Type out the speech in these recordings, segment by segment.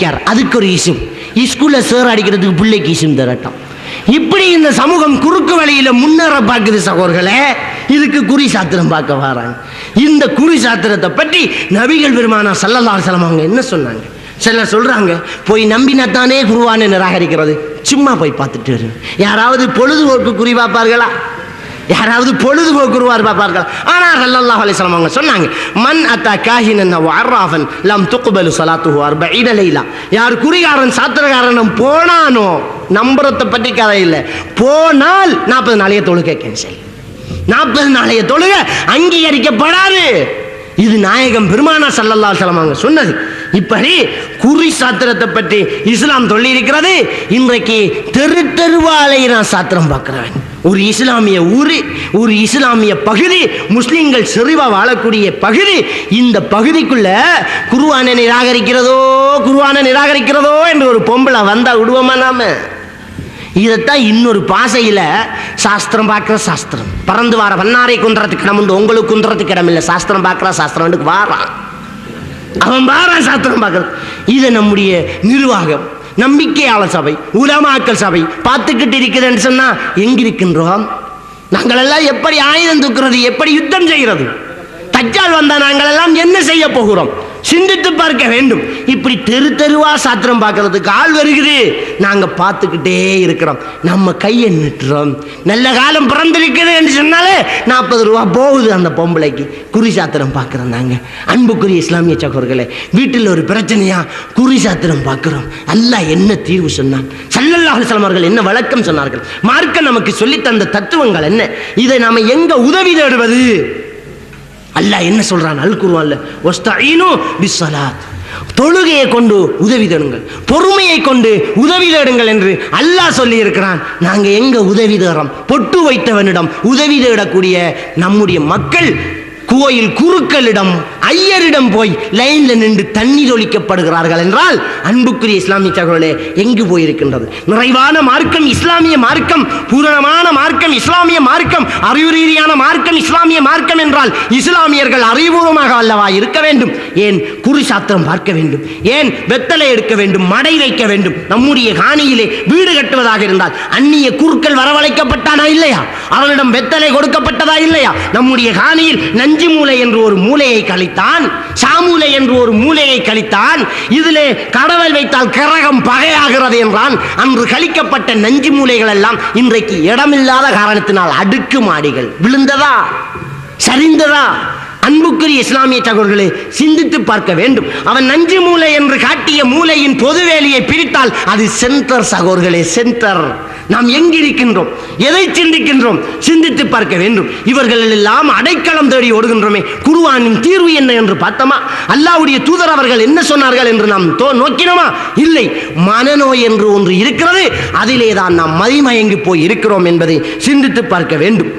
Sticker, அதுக்கு ஒரு இசும், ஸ்கூலில் சேர் அடிக்கிறதுக்கு பிள்ளைக்கு இசும் தரட்டும். இப்படி இந்த சமூகம் குறுக்கு வழியில முன்னேற பார்க்குது சகோதரர்களே. இதுக்கு குறி சாத்திரம் பார்க்க வராங்க. இந்த குறி சாத்திரத்தை பற்றி நபிகள் பெருமானா ஸல்லல்லாஹு அலைஹி வஸல்லம் அவங்க என்ன சொன்னாங்க? சிலர் சொல்றாங்க, போய் நம்பினத்தானே குருவானை நிராகரிக்கிறது, சும்மா போய் பார்த்துட்டு வரும். யாராவது பொழுதுபோக்கு குறி பார்ப்பார்களா? யாராவது பொழுதுபோக்கு குருவார் பார்ப்பார்கள்? ஆனால் ஸல்லல்லாஹு அலைஹி வஸல்லம் அவங்க சொன்னாங்க, மன் அத்தா காஹினன் வ அர்ராஃபன் லம் துக்பலு ஸலாத்துஹு 40 லைலா. யார் குறிகாரன் சாத்திரக்காரனும் போனானோ, நம்புறதை பற்றி கதை இல்லை, போனால் 40 நாளைய தொழுகை கேன்சல், 40 நாளைய தொழுகை அங்கீகரிக்கப்படாது. இது நாயகம் பெருமானா ஸல்லல்லாஹு அலைஹி வஸல்லம் அவங்க சொன்னது. இப்படி குறி சாத்திரத்தை பற்றி இஸ்லாம் சொல்லி இருக்கிறது. இன்றைக்கு தெரு தெருவாலை நான் சாத்திரம் பார்க்கிறேன். ஒரு இஸ்லாமிய ஊர், ஒரு இஸ்லாமிய பகுதி, முஸ்லிம்கள் செறிவா வாழக்கூடிய பகுதி, இந்த பகுதிக்குள்ள குர்ஆனை நிராகரிக்கிறதோ என்று ஒரு பொம்பளை வந்தா விடுவோமா நாம? இதைத்தான் இன்னொரு பாசையில சாஸ்திரம் பார்க்கிற சாஸ்திரம், பறந்து வார வண்ணாரை குன்றத்துக்கு இடம் உண்டு, உங்களுக்கு குன்றத்துக்கு இடம் இல்லை, சாஸ்திரம் பார்க்கிற சாஸ்திரம் வாரான், அவன் வாரான் சாஸ்திரம் பார்க்கறது. இதை நம்முடைய நிர்வாகம், நம்பிக்கையாளர் சபை, உலமாக்கல் சபை பார்த்துக்கிட்டு இருக்குதுன்னு சொன்னா எங்கிருக்கின்றோம்? நாங்கள் எல்லாம் எப்படி ஆயுதம் தூக்குறது, எப்படி யுத்தம் செய்கிறது? தஜ்ஜால் வந்தா நாங்கள் எல்லாம் என்ன செய்ய போகிறோம்? சிந்தித்து பார்க்க வேண்டும். இப்படி தெரு தெருவா சாத்திரம் பார்க்கறதுக்கு ஆள் வருகிறது, நாங்க பார்த்துக்கிட்டே இருக்கிறோம், நம்ம கையை நிட்டுறோம். நல்ல காலம் பிறந்திருக்குது என்று சொன்னாலே 40 ரூபா போகுது அந்த பொம்பளைக்கு. குறி சாத்திரம் பார்க்கிறோம் நாங்க. அன்புக்குரிய இஸ்லாமிய சகோதரர்களே, வீட்டில் ஒரு பிரச்சனையா குறி சாத்திரம் பார்க்கிறோம். அல்லாஹ் என்ன தீர்வு சொன்னான்? ஸல்லல்லாஹு அலைஹி வஸல்லம் அவர்கள் என்ன வழக்கம் சொன்னார்கள்? மார்க்கம் நமக்கு சொல்லித்தந்த தத்துவங்கள் என்ன? இதை நாம எங்க உதவி தேடுவது? அல்லாஹ் என்ன சொல்றான் அல் குர்ஆன்ல? வஸ்தஈனு பிஸ்ஸலாத், தொழுகையை கொண்டு உதவி தேடுங்கள், பொறுமையை கொண்டு உதவி தேடுங்கள் என்று அல்லாஹ் சொல்லி இருக்கிறான். நாங்க எங்க உதவி தேடுறோம்? பொட்டு வைத்தவனிடம் உதவி தேடக்கூடிய நம்முடைய மக்கள் கோயில் குருக்களிடம், ஐயரிடம் போய் லைன்ல நின்று தண்ணீர் ஒலிக்கப்படுகிறார்கள் என்றால், அன்புக்குரிய இஸ்லாமிய சகோதரர்களே, எங்கு போயிருக்கின்றது? நிறைவான மார்க்கம் இஸ்லாமிய மார்க்கம், பூரணமான மார்க்கம் இஸ்லாமிய மார்க்கம், அறிவு ரீதியான மார்க்கம் இஸ்லாமிய மார்க்கம் என்றால் இஸ்லாமியர்கள் அறிவுபூர்வமாக அல்லவா இருக்க வேண்டும்? ஏன் குறி சாத்திரம் பார்க்க வேண்டும்? ஏன் வெத்தலை எடுக்க வேண்டும், மடை வைக்க வேண்டும்? நம்முடைய காணியிலே வீடு கட்டுவதாக இருந்தால் அந்நிய குருக்கள் வரவழைக்கப்பட்டானா இல்லையா? அவர்களிடம் வெத்தலை கொடுக்கப்பட்டதா இல்லையா? நம்முடைய காணியில் நஞ்சு மூலை என்று ஒரு மூலையை கழித்தான், சாமூலை என்று ஒரு மூலையை கழித்தான். இதிலே கடவுள் வைத்தால் கரகம் பகையாகிறது என்றான். அன்று கழிக்கப்பட்ட நஞ்சு மூலைகள் எல்லாம் இன்றைக்கு இடமில்லாத காரணத்தினால் அடுக்கு மாடிகள் விழுந்ததா, சரிந்ததா? அன்புக்குரிய இஸ்லாமிய சகோதரர்களே, சிந்தித்து பார்க்க வேண்டும். அவன் நஞ்சு மூலை என்று காட்டிய மூலையின் பொதுவேலியை பிரித்தால் அது சென்டர் சகோதரர்களே, சென்டர். நாம் எங்கிருக்கின்றோம்? எதை சிந்திக்கின்றோம்? சிந்தித்து பார்க்க வேண்டும். இவர்கள் எல்லாம் அடைக்கலம் தேடி ஓடுகின்றோமே, குர்ஆனின் தீர்வு என்ன என்று பார்த்தோமா? அல்லாஹ்வுடைய தூதர் அவர்கள் என்ன சொன்னார்கள் என்று நாம் நோக்கினோமா? இல்லை. மனநோய் என்று ஒன்று இருக்கிறது, அதிலே தான் நாம் மதிமயங்கி போய் இருக்கிறோம் என்பதை சிந்தித்து பார்க்க வேண்டும்.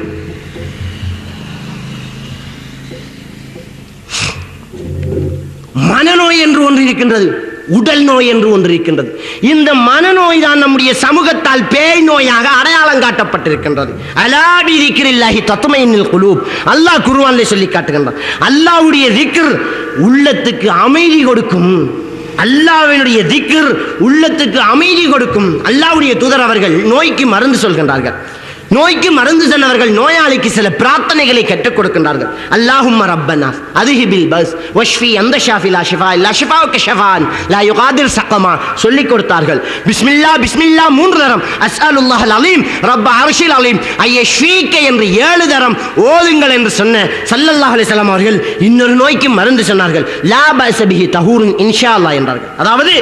மனநோய் என்று ஒன்று இருக்கின்றது, உடல் நோய் என்று ஒன்று இருக்கின்றது. இந்த மனநோய் தான் நம்முடைய சமூகத்தால் பேய் நோயாக அடையாளம் காட்டப்பட்டிருக்கின்றது. அலா பி திக்ரில்லாஹி தத்மைனுல் குலூப், அல்லாஹ் குர்ஆனிலே சொல்லி காட்டுகின்றான். அல்லாஹ்வுடைய திக்ர் உள்ளத்துக்கு அமைதி கொடுக்கும். அல்லாஹ்வுடைய திக்ர் உள்ளத்துக்கு அமைதி கொடுக்கும். அல்லாஹ்வுடைய தூதர் அவர்கள் நோய்க்கு மருந்து சொல்கின்றார்கள். நோய்க்கு மருந்து சொன்னவர்கள் நோயாளிக்கு சில பிரார்த்தனைகளை கற்றுக் கொடுக்கின்றார்கள். அல்லாஹும்ம ரப்பனா அதுஹிபில் பஸ் வஷ்ஃபி அந்த ஷாஃபி லா ஷிஃபா இல்லா ஷிஃபாவுக ஷஃபான் லா யுகாதிர் ஸகமா சொல்லிக் கொடுத்தார்கள். பிஸ்மில்லா பிஸ்மில்லா 3 தரம், அஸ்அலுல்லாஹல் அலீம் ரப்ப அர்ஷில் அலீம் ஐயஷ்ஃபீக என்று 7 தரம் ஓதுங்கள் என்று சொன்ன ஸல்லல்லாஹு அலைஹி வஸல்லம் அவர்கள் இன்னொரு நோய்க்கு மருந்து சொன்னார்கள். லா பஸ பிஹி தஹூருன் இன்ஷாஅல்லாஹ் என்றார்கள். அதாவது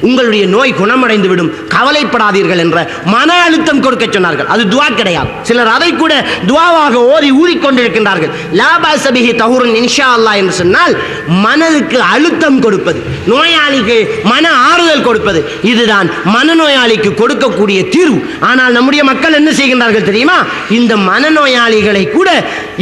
உங்களுடைய நோய் குணமடைந்து விடும், கவலைப்படாதீர்கள் என்ற மன அழுத்தம் கொடுக்க சொன்னார்கள். அது துஆ கிடையாது. சிலர் அதை கூட துஆவாக ஓதி ஊதிக்கொண்டிருக்கின்றார்கள். லா பஸ பிஹி தஹூருன் இன்ஷாஅல்லாஹ் என்று சொன்னால் மனதுக்கு அழுத்தம் கொடுப்பது, நோயாளிக்கு மன ஆறுதல் கொடுப்பது, இதுதான் மனநோயாளிக்கு கொடுக்கக்கூடிய தீர்வு. ஆனால் நம்முடைய மக்கள் என்ன செய்கின்றார்கள் தெரியுமா? இந்த மனநோயாளிகளை கூட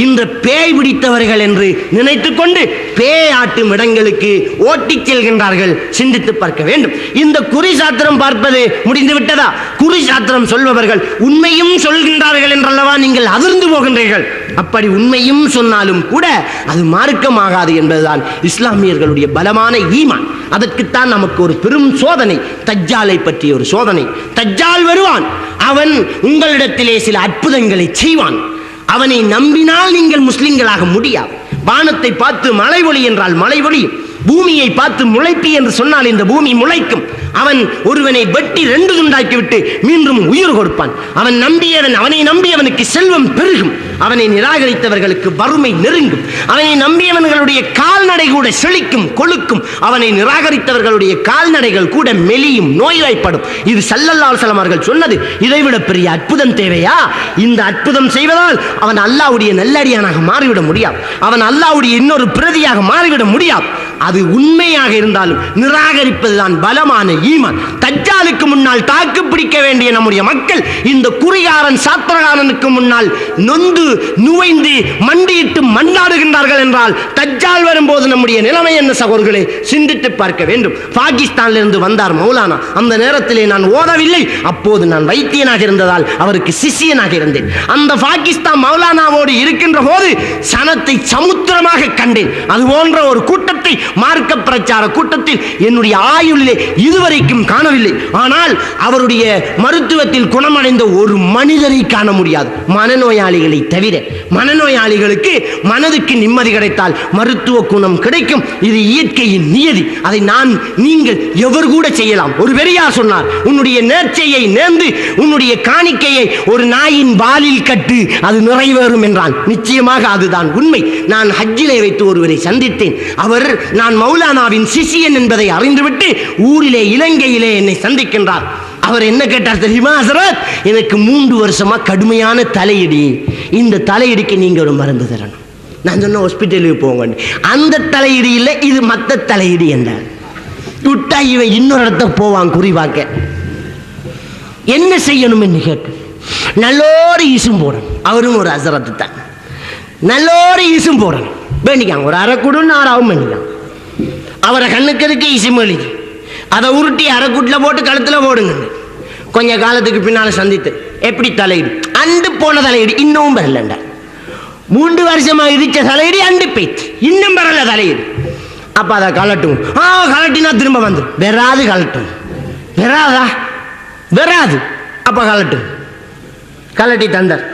இந்த பேய் பிடித்தவர்கள் என்று நினைத்துக் கொண்டு பேயாட்டும் இடங்களுக்கு ஓட்டிச் செல்கின்றார்கள். சிந்தித்து பார்க்க வேண்டும். இந்த குறி சாத்திரம் பார்ப்பது முடிந்து விட்டதா? குறி சாத்திரம் சொல்பவர்கள் உண்மையும் சொல்கின்றார்கள் என்றல்லவா நீங்கள் அதிர்ந்து போகின்றீர்கள். அப்படி உண்மையும் சொன்னாலும் கூட அது மார்க்கமாகாது என்பதுதான் இஸ்லாமியர்களுடைய பலமான ஈமான். அதற்குத்தான் நமக்கு ஒரு பெரும் சோதனை, தஜ்ஜாலை பற்றிய ஒரு சோதனை. தஜ்ஜால் வருவான், அவன் உங்களிடத்திலே சில அற்புதங்களை செய்வான். அவனை நம்பினால் நீங்கள் முஸ்லிம்களாக முடியாது. வானத்தை பார்த்து மழை ஒளி என்றால் மழை ஒளியும், பூமியை பார்த்து முளைப்பி என்று சொன்னால் இந்த பூமி முளைக்கும். அவன் ஒருவனை வெட்டி 2 துண்டாக்கிவிட்டு மீண்டும் உயிர் கொடுப்பான். அவனை நம்பியவனுக்கு செல்வம் பெருகும், அவனை நிராகரித்தவர்களுக்கு வறுமை நெருங்கும். அவனை நம்பியவர்களுடைய கால்நடை கூட செழிக்கும் கொழுக்கும், அவனை நிராகரித்தவர்களுடைய கால்நடைகள் கூட மெலியும், நோய்வாய்ப்படும். இது ஸல்லல்லாஹு அலைஹி வஸல்லம் அவர்கள் சொன்னது. இதைவிட பெரிய அற்புதம் தேவையா? இந்த அற்புதம் செய்வதால் அவன் அல்லாஹ்வுடைய நல்லடியானாக மாறிவிட முடியாது, அவன் அல்லாஹ்வுடைய இன்னொரு பிரதியாக மாறிவிட முடியாது. அது உண்மையாக இருந்தாலும் நிராகரிப்பதுதான் பலமான ஈமான். தஜ்ஜாலுக்கு முன்னால் தாக்கு பிடிக்க வேண்டிய நம்முடைய மக்கள் இந்த குறிகாரன் சாத்திரகாரனுக்கு முன்னால் நொந்து நுழைந்து மண்டியிட்டு மண்டாடுகின்றார்கள் என்றால் தஜ்ஜால் வரும்போது நம்முடைய நிலைமை என்ன சகோதரர்களே? சிந்தித்து பார்க்க வேண்டும். பாகிஸ்தானிலிருந்து வந்தார் மௌலானா. அந்த நேரத்திலே நான் ஓதவில்லை, அப்போது நான் வைத்தியனாக இருந்ததால் அவருக்கு சிஷியனாக இருந்தேன். அந்த பாகிஸ்தான் மௌலானாவோடு இருக்கின்ற போது சனத்தை சமுத்திரமாக கண்டேன். அது போன்ற ஒரு கூட்டத்தை மார்க்க பிரச்சார கூட்டத்தில் என்னுடைய ஆயுளிலே இதுவரைக்கும் காணவில்லை. ஆனால் அவருடைய மருத்துவத்தில் குணமடைந்த ஒரு மனிதரை காண முடியாது, மனநோயாளிகளை தவிர. மனநோயாளிகளுக்கு மனதுக்கு நிம்மதி கிடைத்தால் மருத்துவ குணம் கிடைக்கும். இது இயற்கையின் நியதி. அதை நீங்கள் எவர் கூட செய்யலாம். ஒரு பெரியார் சொன்னார், உன்னுடைய நேர்ச்சையை நேர்ந்து உன்னுடைய காணிக்கையை ஒரு நாயின் வாலில் கட்டு, அது நிறைவேறும் என்றான். நிச்சயமாக அதுதான் உண்மை. நான் ஹஜ்ஜிலே வைத்து ஒருவரை சந்தித்தேன். அவர் நான் மௌலானாவின் சிஷியன் என்பதை அறிந்துவிட்டு ஊரிலே இலங்கையிலே என்னை சந்திக்கின்றார். அவர் என்ன கேட்டார் தெரியுமா? ஹஸரத், எனக்கு 3 வருஷமா கடுமையான தலையிடி, இந்த தலையிடிக்கு நீங்க ஒரு மருந்து தரணும். நான் சொன்ன ஹாஸ்பிட்டலுக்கு போங்க. அந்த தலையிடி இல்லை, இது மற்ற தலையிடி என்றார். விட்டா இவன் இன்னொரு இடத்த போவான் குறிவாக்க. என்ன செய்யணும் என்று கேட்க, நல்லோரு ஈசும் போடணும். அவரும் ஒரு ஹஸரத்து தான். நல்லோரு ஈசும் போடணும் வேண்டிக்காங்க. ஒரு அரைக்குடுன்னு 6 வேண்டிக்காங்க. அவரை கண்ணுக்கு ஈசும் எழுதி அதை உருட்டி அரைக்குட்டில் போட்டு கழுத்தில் போடுங்க. கொஞ்ச காலத்துக்கு பின்னால் சந்தித்து, எப்படி தலையிடு? அண்டு போன தலையிடு இன்னும் வரலண்ட. 3 வருஷமா இடிச்ச தலையிடு அண்டு போயிட்டு இன்னும் வரல தலையிடு. அப்ப அதை கலட்டும். கலட்டினா திரும்ப வந்து வெறாது கலட்டும். வெறாதா? வெறாது. அப்ப கலட்டும். கலட்டி தந்தார்.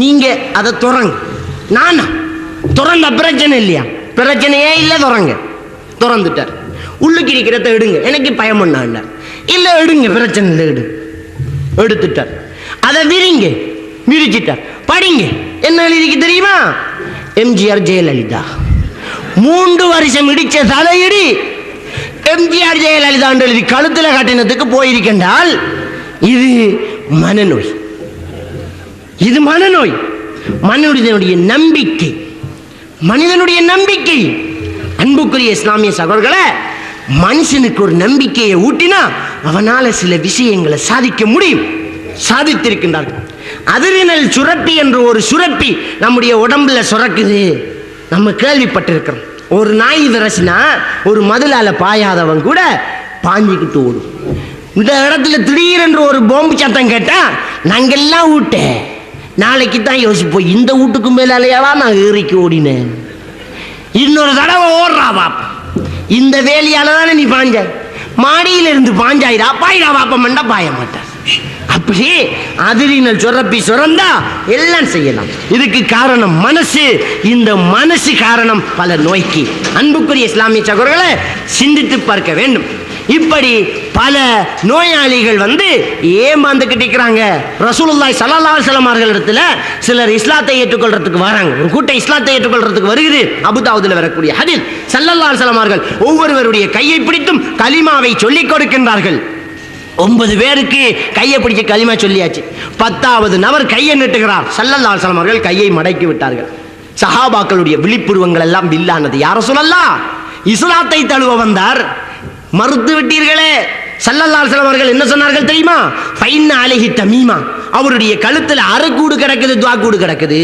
நீங்க அதை துறங்க. நானா துறந்த பிரச்சனை இல்லையா? பிரச்சனையே இல்லை, துறங்க. துறந்துட்டார். உள்ளுக்கு இருக்கிறத எடுங்க, எனக்கு பயம் பண்ணார். இல்ல எடுங்க, பிரச்சனை இல்லை, எடு. எடுத்துட்டார். அதை விரிங்க, விரிச்சிட்டார். படிங்க. என்ன எழுதிக்கு தெரியுமா? எம்ஜிஆர் ஜெயலலிதா 3 வருஷம் இடிச்ச தலையிடி எம்ஜிஆர் ஜெயலலிதா எழுதி கழுத்துல காட்டினத்துக்கு போயிருக்கின்றால் இது மனநோய். இது மனநோய். மனிதனுடைய நம்பிக்கை, மனிதனுடைய நம்பிக்கை. அன்புக்குரிய இஸ்லாமிய சகோதரர்களே, மனுஷனுக்கு ஒரு நம்பிக்கையை ஊட்டினா அவனால சில விஷயங்களை சாதிக்க முடியும். சாதித்திருக்கின்றார்கள். அதிர்நெல் சுரப்பி என்ற ஒரு சுரப்பி நம்முடைய உடம்புல சுரக்குது. நம்ம கேள்விப்பட்டிருக்கிறோம். ஒரு நாய் விரசினா ஒரு மதிலால பாயாதவன் கூட பாஞ்சிக்கிட்டு ஓடும். இந்த இடத்துல திடீரென்று ஒரு பாம்பு சத்தம் கேட்டா நாங்கெல்லாம் விட்டேன். நாளைக்கு தான் யோசிப்போம், இந்த வீட்டுக்கு மேலாலையாவா நான் ஏறிக்கு ஓடினேன். இன்னொரு தடவை ஓடுறா பாப்பா, இந்த வேலையால தானே நீ பாஞ்ச, மாடியிலிருந்து பாஞ்சாயிரா பாயிரா பாப்பமண்டா பாய மாட்டார். அப்படி அதிரினல் சுரப்பி சுரந்தா எல்லாம் செய்யலாம். இதுக்கு காரணம் மனசு. இந்த மனசு காரணம் பல நோய்க்கு. அன்புக்குரிய இஸ்லாமிய சகோதரர்களை சிந்தித்து பார்க்க வேண்டும். இப்படி பல நோயாளிகள் ஏமாந்துக்கிட்டு இருக்கிறாங்க. ரசூலுல்லாஹி ஸல்லல்லாஹு அலைஹி வஸல்லம் அவர்களிடத்துல சிலர் இஸ்லாத்தை ஏற்றுக்கொள்றதுக்கு வராங்க. ஒரு கூட்டம் இஸ்லாத்தை ஏற்றுக்கொள்றதுக்கு வருகிறது. அபூதாவுதுல வரக்கூடிய ஹதீஸ், ஸல்லல்லாஹு அலைஹி வஸல்லம் அவர்கள் ஒவ்வொருவருடைய கையை பிடித்தும் கலிமாவை சொல்லிக் கொடுக்கின்றார்கள். 9 பேருக்கு கையை பிடிச்ச கலிமா சொல்லியாச்சு. 10வது நபர் கையை நீட்டுகிறார். ஸல்லல்லாஹு அலைஹி வஸல்லம் அவர்கள் கையை மடக்கி விட்டார்கள். சஹாபாக்களுடைய விழிப்புருவங்கள் எல்லாம் பில்லானது. யார் ரசூலல்லாஹ், இஸ்லாத்தை தழுவ வந்தார், மறுத்து விட்டீர்களே. ஸல்லல்லாஹு அலைஹி வஸல்லம் அவர்கள் என்ன சொன்னார்கள் தெரியுமா? ஃபைன் அலைஹி தமீமா, அவருடைய கழுத்துல அரைக்கூடு கிடக்குது, துவாக்கூடு கிடக்குது.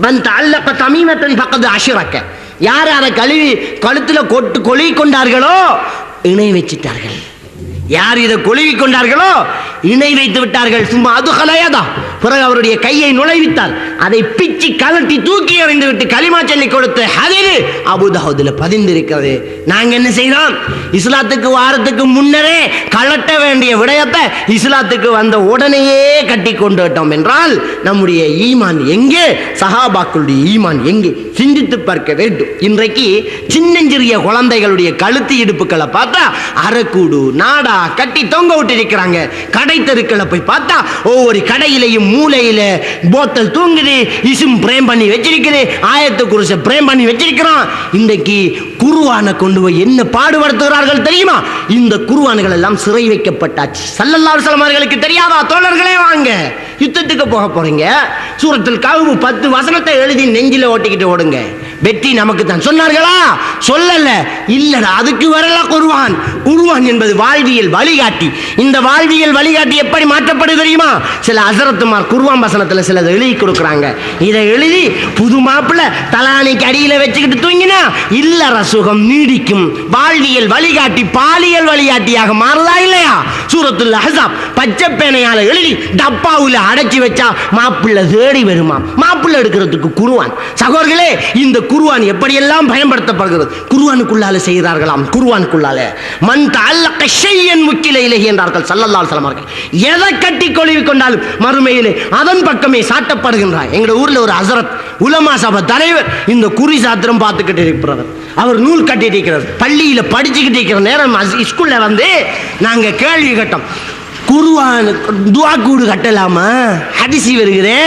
மன் தஅல்லக தமீமத்தன் ஃபக்கத் அஷ்ரக, யார் அதை கழுத்துல கொழுவி கொண்டார்களோ இணை வச்சிட்டார்கள். யார் இதை கொழுவி கொண்டார்களோ இணை வைத்து விட்டார்கள். சும்மா அது கலையாதா பிறகு அவருடைய கையை நுழைவித்தார். அதை பிச்சு கலட்டி தூக்கி எறிந்து விட்டு களிமா சொல்லி கொடுத்த ஹதீஸ் அபூதாவூதுல பதிந்திருக்கிறது. நாங்க என்ன செய்யறோம்? இஸ்லாத்துக்கு வாரத்துக்கு முன்னரே கலட்ட வேண்டிய விடயத்தை இஸ்லாத்துக்கு வந்த உடனேயே கட்டி கொண்டு விட்டோம் என்றால் நம்முடைய ஈமான் எங்கே? சஹாபாக்களுடைய ஈமான் எங்கே? சிந்தித்து பார்க்க வேண்டும். இன்றைக்கு சின்னஞ்சிறிய குழந்தைகளுடைய கழுத்து இடுப்புகளை பார்த்தா அரைக்கூடு நாடா கட்டி தொங்க விட்டிருக்கிறாங்க. கடை தெருக்களை போய் பார்த்தா ஒவ்வொரு கடையிலையும் மூலையில போத்தல் தூங்குது, இசும் பிரேம் பண்ணி வச்சிருக்குது, ஆயத்து குருச பிரேம் பண்ணி வச்சிருக்கிறான். இன்றைக்கு குர்ஆனை கொண்டு போய் என்ன பாடுபடுத்துகிறார்கள் தெரியுமா? இந்த குர்ஆன்கள் எல்லாம் சிறை வைக்கப்பட்டாச்சு. ஸல்லல்லாஹு அலைஹி வஸல்லம் அவர்களுக்கு தெரியாதா? தோழர்களே வாங்க, யுத்தத்துக்கு போக போறீங்க, சூரத்துல் கஹ்ஃப் 10 வசனத்தை எழுதி நெஞ்சில ஓட்டிக்கிட்டு ஓடுங்க, வெற்றி நமக்கு தான் சொன்னார்களா? சொல்லல. இல்லடா, அதுக்கு வரல குர்ஆன். குர்ஆன் என்பது வாழ்வியல் வழிகாட்டி. இந்த வாழ்வியல் வழிகாட்டி எப்படி மாற்றப்படுது தெரியுமா? சில ஹஸரத்துமார் குர்ஆன் வசனத்துல சிலதை எழுதி கொடுக்குறாங்க. இதை எழுதி புது மாப்பிள்ள தலானிக்கு அடியில வச்சுக்கிட்டு தூங்கினா இல்லற சுகம் நீடிக்கும். வாழ்வியல் வழிகாட்டி பாலியல் வழிகாட்டியாக மாறுதா இல்லையா? சூரத்துல் அஹ்ஸாப் பச்சை பேனையால எழுதி டப்பாவுல அடைச்சி வச்சா மாப்பிள்ள தேடி வருமா? மாப்பிள்ள எடுக்கிறதுக்கு குர்ஆன். சகோதரர்களே, இந்த குர்ஆன் எப்படியெல்லாம் பயன்படுத்தப்படுகிறது? குர்ஆனுக்குள்ளால செய்கிறார்களாம். குர்ஆனுக்குள்ளால மன் தஅல்லக ஷையன் முக்கில இலைஹி என்றார்கள் ஸல்லல்லாஹு அலைஹி வஸல்லம் அவர்கள். எதை கட்டி கொழுவி கொண்டாலும் மறுமையிலே அதன் பக்கமே சாட்டப்படுகின்றார். எங்க ஊர்ல ஒரு ஹஸரத் உலமா சபை தலைவர் இந்த குறி சாத்திரம் பார்த்துக்கிட்டு இருக்கிறார். அவர் நூல் கட்டிட்டு இருக்கிறார். பள்ளியில படிச்சுக்கிட்டு இருக்கிற நேரம் ஸ்கூல்ல வந்து நாங்க கேள்வி கேட்டோம், குர்ஆன் துஆ கூடு கட்டலாமா? ஹதீஸ் வருகிறே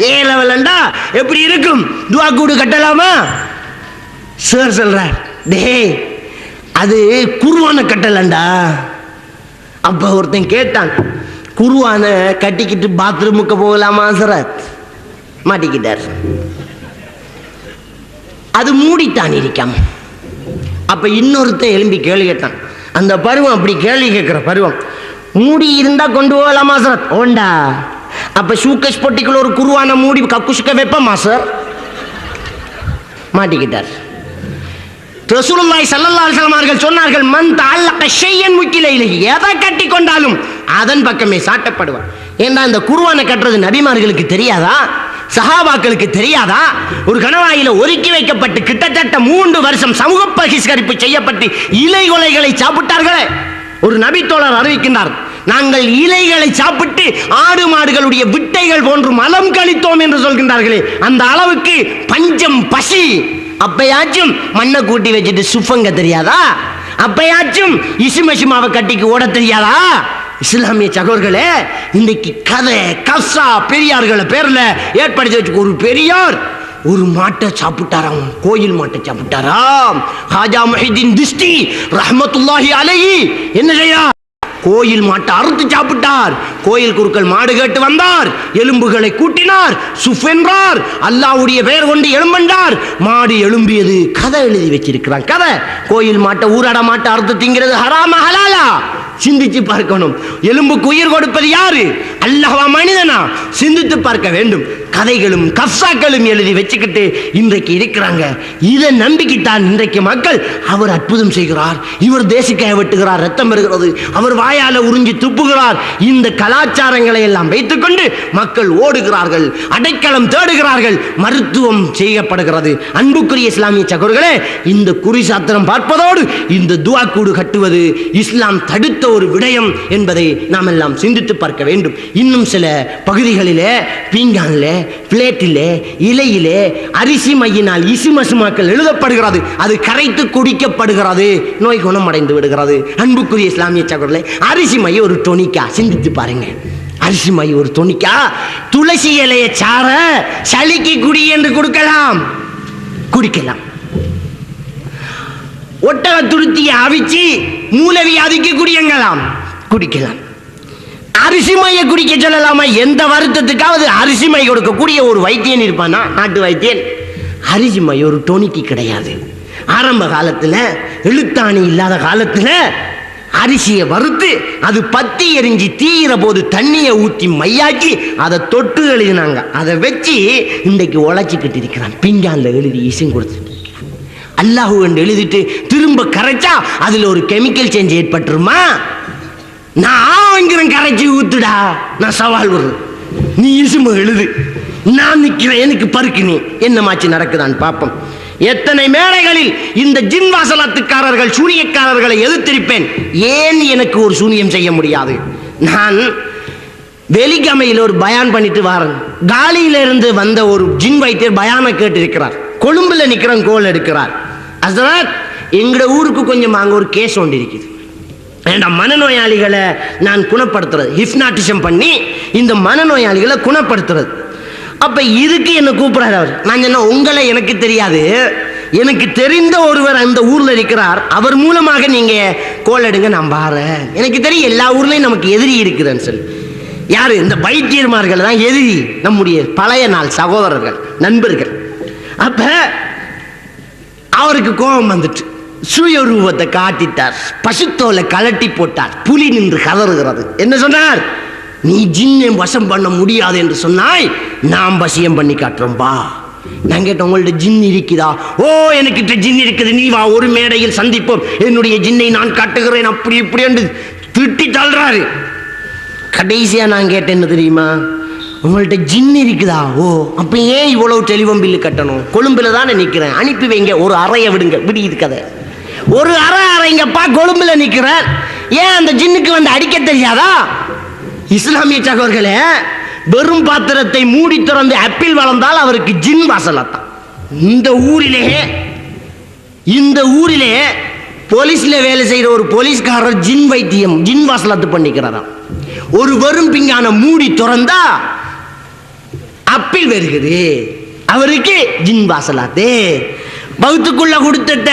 ஏ லெவலண்டா எப்படி இருக்கும்? துஆ கூடு கட்டலாமா? சார் சொல்றார், டேய் அது குர்ஆனை கட்டலண்டா. அப்ப ஒருத்தன் கேட்டான், குர்ஆனை கட்டிக்கிட்டு பாத்ரூமுக்கு போகலாமா ஹஸரத்? மாட்டிக்கிட்டார். அது மூடித்தான் இருக்காம. அப்ப இன்னொருத்தன் எழும்பி கேள்வி கேட்டான். அந்த பருவம் அப்படி கேள்வி கேட்கிற பருவம், மூடி இருந்தா கொண்டு போகலாமா சார்? ஓண்டா. அப்ப ஷூகேஸ் பொட்டிக்குள்ள ஒரு குர்ஆனை மூடி கக்குசுக்க வைப்பமா சார்? மாட்டிக்கிட்டார். ரசூலுல்லாஹி ஸல்லல்லாஹு அலைஹி வஸல்லம் அவர்கள் சொன்னார்கள், மன் தஅல்லக ஷையன் முக்கில இலைஹி, எதை கட்டி கொண்டாலும் அதன் பக்கமே சாட்டப்படுவார். ஏன்னா இந்த குர்ஆனை கட்டுறது நபிமார்களுக்கு தெரியாதா? சஹாபாக்களுக்கு தெரியாதா? ஒரு கணவாயில ஒதுக்கி வைக்கப்பட்டு கிட்டத்தட்ட 3 வருஷம் சமூக பகிஷ்கரிப்பு செய்யப்பட்டு இலை கொலைகளை சாப்பிட்டார்களே. ஒரு நபி தோழர் அறிவிக்கின்றார், நாங்கள் இலைகளை சாப்பிட்டு ஆடு மாடுகளுடைய விட்டைகள் போன்று மலம் கழித்தோம் என்று சொல்கின்றார்களே, அந்த அளவுக்கு பஞ்சம் பசி. அப்பயாச்சும் மண்ணை கூட்டி வச்சுட்டு சுஃபங்க தெரியாதா? அப்பயாச்சும் இசுமசுமாவை கட்டிக்கு ஓட தெரியாதா? இஸ்லாமிய சகோதரர்களே, இன்றைக்கு கதை கஸ்ஸா பெரியார்களை பேர்ல ஏற்படுத்தி வச்சு ஒரு பெரியார் ஒரு மாட்டை சாப்பிட்டாராம், கோயில் மாட்டை சாப்பிட்டாராம். ஹாஜா முஹிதீன் திஷ்டி ரஹ்மத்துல்லாஹி அலைஹி என்ன செய்யா? கோயில் மாட்டை அறுத்து சாப்பிட்டார். கோயில் குருக்கள் மாடு கேட்டு வந்தார், எலும்புகளை கூட்டினார், சுஃப் என்றார், அல்லாஹ்வுடைய பெயர் கொண்டு எலும்பண்டார். மாடு எழும்பியது. கதை எழுதி வச்சிருக்கிறான். கதை. கோயில் மாட்டை ஊராட மாட்டை அறுத்து திங்கிறது ஹராமா ஹலாலா? சிந்திச்சு பார்க்கணும். எலும்புக்கு உயிர் கொடுப்பது யாரு? அல்லாஹ்வா மனிதனா? சிந்தித்து பார்க்க வேண்டும். கதைகளும் கஃசாக்களும் எழுதி வச்சுக்கிட்டு இன்றைக்கு இருக்கிறாங்க. இதை நம்பிக்கிட்டான் இன்றைக்கு மக்கள். அவர் அற்புதம் செய்கிறார், இவர் தேசிக்காய வெட்டுகிறார், ரத்தம் பெறுகிறது, அவர் வாயால உறிஞ்சி துப்புகிறார். இந்த கலாச்சாரங்களை எல்லாம் வைத்துக்கொண்டு மக்கள் ஓடுகிறார்கள், அடைக்கலம் தேடுகிறார்கள், மருத்துவம் செய்யப்படுகிறது. அன்புக்குரிய இஸ்லாமிய சகோதரர்களே, இந்த குறி சாத்திரம் பார்ப்பதோடு இந்த துஆ கூடு கட்டுவது இஸ்லாம் தடுத்த ஒரு விடயம் என்பதை நாம் எல்லாம் சிந்தித்து பார்க்க வேண்டும். இன்னும் சில பகுதிகளிலே பீங்கானிலே பிளேட்டிலே இலையிலே அரிசி மையினால் இசுமசுமாக்கள் எழுதப்படுகிறது. அது கரைத்து குடிக்கப்படுகிறது, நோய் குணமடைந்து விடுகிறது. அன்புக்குரிய இஸ்லாமிய சகோதரர்களே, அரிசி மை ஒரு டொனிக்கா. சிந்தித்து பாருங்க, அரிசி மை ஒரு டொனிக்கா. துளசி இலைய சார சளிக்கு குடி என்று கொடுக்கலாம், குடிக்கலாம். ஒட்டக துருத்தியை அவிச்சு மூலவியாதிக்கு குடியங்கலாம், குடிக்கலாம். அரிசி மையை குடிக்க சொல்லலாமா? எந்த வருத்தத்துக்காவது அரிசி மை கொடுக்கக்கூடிய ஒரு வைத்தியன் இருப்பானா? நாட்டு வைத்தியன். அரிசி மை ஒரு டொனிக்கு கிடையாது. ஆரம்ப காலத்தில் எழுத்தாணி இல்லாத காலத்தில் அரிசியை வறுத்து அது பத்தி எரிஞ்சு தீயிற போது தண்ணியை ஊற்றி மையாக்கி அதை தொட்டு எழுதினாங்க. அதை வச்சு இன்றைக்கு உழைச்சிக்கிட்டு இருக்கிறான். பிங்கான்ல எழுதி இசையும் கொடுத்து அல்லாஹு என்று எழுதிட்டு திரும்ப கரைச்சா அதுல ஒரு கெமிக்கல் சேஞ்ச் ஏற்பட்டுருமா? நான் கரைச்சி ஊத்துடா, நான் சவால் வருது. நீ இசும எழுது, நான் நிக்கிறேன், எனக்கு பருக்கு, நீ என்னமாச்சு நடக்குதான் பாப்போம். எத்தனை மேடைகளில் இந்த ஜின் வாசலாத்துக்காரர்கள் சூனியக்காரர்களை எதிர்த்திருப்பேன். ஏன் எனக்கு ஒரு சூனியம் செய்ய முடியாது? நான் வெலிகமையில் ஒரு பயான் பண்ணிட்டு வாரன். காலியில இருந்து வந்த ஒரு ஜின் வைத்தியர் பயானை கேட்டு இருக்கிறார். கொழும்புல நிக்கிறன், கோல் எடுக்கிறார். அசரத், எங்கட ஊருக்கு கொஞ்சம் அங்க ஒரு கேஸ் ஒன்று இருக்குது. மனநோயாளிகளை நான் குணப்படுத்துறது, ஹிப்னாட்டிசம் பண்ணி இந்த மனநோயாளிகளை குணப்படுத்துறது. அப்ப இதுக்கு என்ன கூப்பிடுறாரு அவர். நான் சொன்ன, உங்களை எனக்கு தெரியாது, எனக்கு தெரிந்த ஒருவர் அந்த ஊர்ல இருக்கிறார், அவர் மூலமாக நீங்க கோல் எடுங்க, நான் பாறேன். எனக்கு தெரியும் எல்லா ஊர்லயும் நமக்கு எதிரி இருக்குதுன்னு சொல்லி. யாரு? இந்த வைத்தியர்மார்கள் தான் எதிரி, நம்முடைய பழைய நாள் சகோதரர்கள், நண்பர்கள். அப்ப அவருக்கு கோபம் வந்துட்டு சுயரூபத்தை காட்டிட்டார், பசுத்தோலை கலட்டி போட்டார், புலி நின்று கதறுகிறது. என்ன சொன்னார்? நீ ஜின்னை வசம் பண்ண முடியாது என்று சொன்னாய், நாம் வசியம் பண்ணி காட்டுறோம்பா. நான் கேட்டேன், உங்கள்ட்ட ஜின் இருக்குதா? ஓ, எனக்கிட்ட ஜின் இருக்குது, நீ வா, ஒரு மேடையில் சந்திப்போம், என்னுடைய ஜின்னை நான் காட்டுகிறேன், அப்படி இப்படி என்று திட்டி தள்ளுறாரு. கடைசியா நான் கேட்டேன், என்ன தெரியுமா? உங்கள்ட்ட ஜின் இருக்குதா? ஓ, அப்ப ஏன் இவ்வளவு டெலிஃபோன் பில்லு கட்டணும்? கொழும்புல தானே நிக்கிறேன், அனுப்பி வைங்க, ஒரு அறையை விடுங்க. விடியுது கதை, ஒரு அறைங்கப்பா, கொழும்புல நிக்கிறேன். ஏன் அந்த ஜின்னுக்கு வந்து அடிக்க தெரியாதா? இஸ்லாமிய சகோதரர்களே, வெறும் பாத்திரத்தை மூடி திறந்து அப்பில் வளர்ந்தால் அவருக்கு ஜின் வாசலாத்தான். இந்த ஊரிலே போலீஸ்ல வேலை செய்யற ஒரு போலீஸ்காரர் ஜின் வைத்தியம், ஜின் வாசலாத்து பண்ணிக்கிறாராம். ஒரு வெறும் பிங்கான மூடி திறந்தா அப்பில் வருகிறது, அவருக்கு ஜின் வாசலாத்து. பௌத்துக்குள்ள கொடுத்துட்ட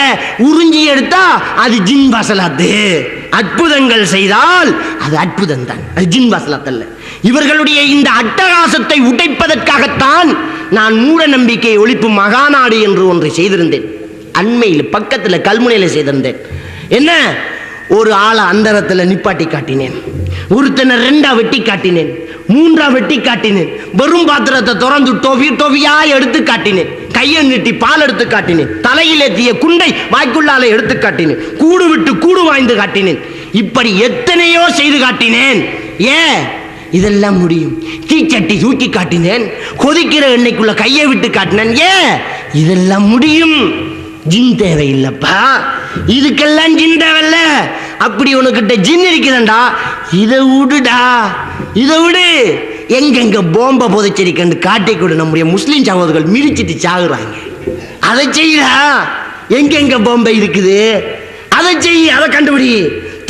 உறிஞ்சி எடுத்தா அது ஜின் வாசலாத்து. அற்புதங்கள் செய்தால் அது அற்புதம் தான், அது ஜின் வாசலாத்தல்ல. இவர்களுடைய இந்த அட்டகாசத்தை உடைப்பதற்காகத்தான் நான் மூட நம்பிக்கை ஒழிப்பு மகாநாடு என்று ஒன்றை செய்திருந்தேன். அண்மையில் பக்கத்தில் கல்முனையில் செய்திருந்தேன். என்ன, ஒரு ஆளை அந்தரத்தில் நிப்பாட்டி காட்டினேன், ஒருத்தனை 2 வெட்டி காட்டினேன், 3 வெட்டி காட்டினேன், வெறும் பாத்திரத்தை திறந்து டொவியா எடுத்து காட்டினேன், கையை நீட்டி பால் எடுத்து காட்டினேன், தலையில் ஏற்றிய குண்டை வாய்க்குள்ளால எடுத்து காட்டினேன், கூடு விட்டு கூடு வாய்ந்து காட்டினேன். இப்படி எத்தனையோ செய்து காட்டினேன். ஏன் இதெல்லாம் முடியும்? தீச்சட்டி தூக்கி காட்டினேன், கொதிக்கிற எண்ணெய்க்குள்ள கையை விட்டு காட்டினேன். ஏன் இதெல்லாம் முடியும்? ஜின் தேவையில்லப்பா, இதுக்கெல்லாம் ஜின் தேவையில்ல. அப்படி உனக்கிட்ட ஜின் இருக்குதுண்டா, இதை விடுடா, இதை விடு. எங்கெங்க போம்ப புதைச்சிருக்கன்னு காட்டி கொடு. நம்முடைய முஸ்லீம் சகோதரர்கள் மிதிச்சிட்டு சாகுறாங்க. அதை செய்யா, எங்கெங்க போம்பை இருக்குது அதை செய், அதை கண்டுபிடி.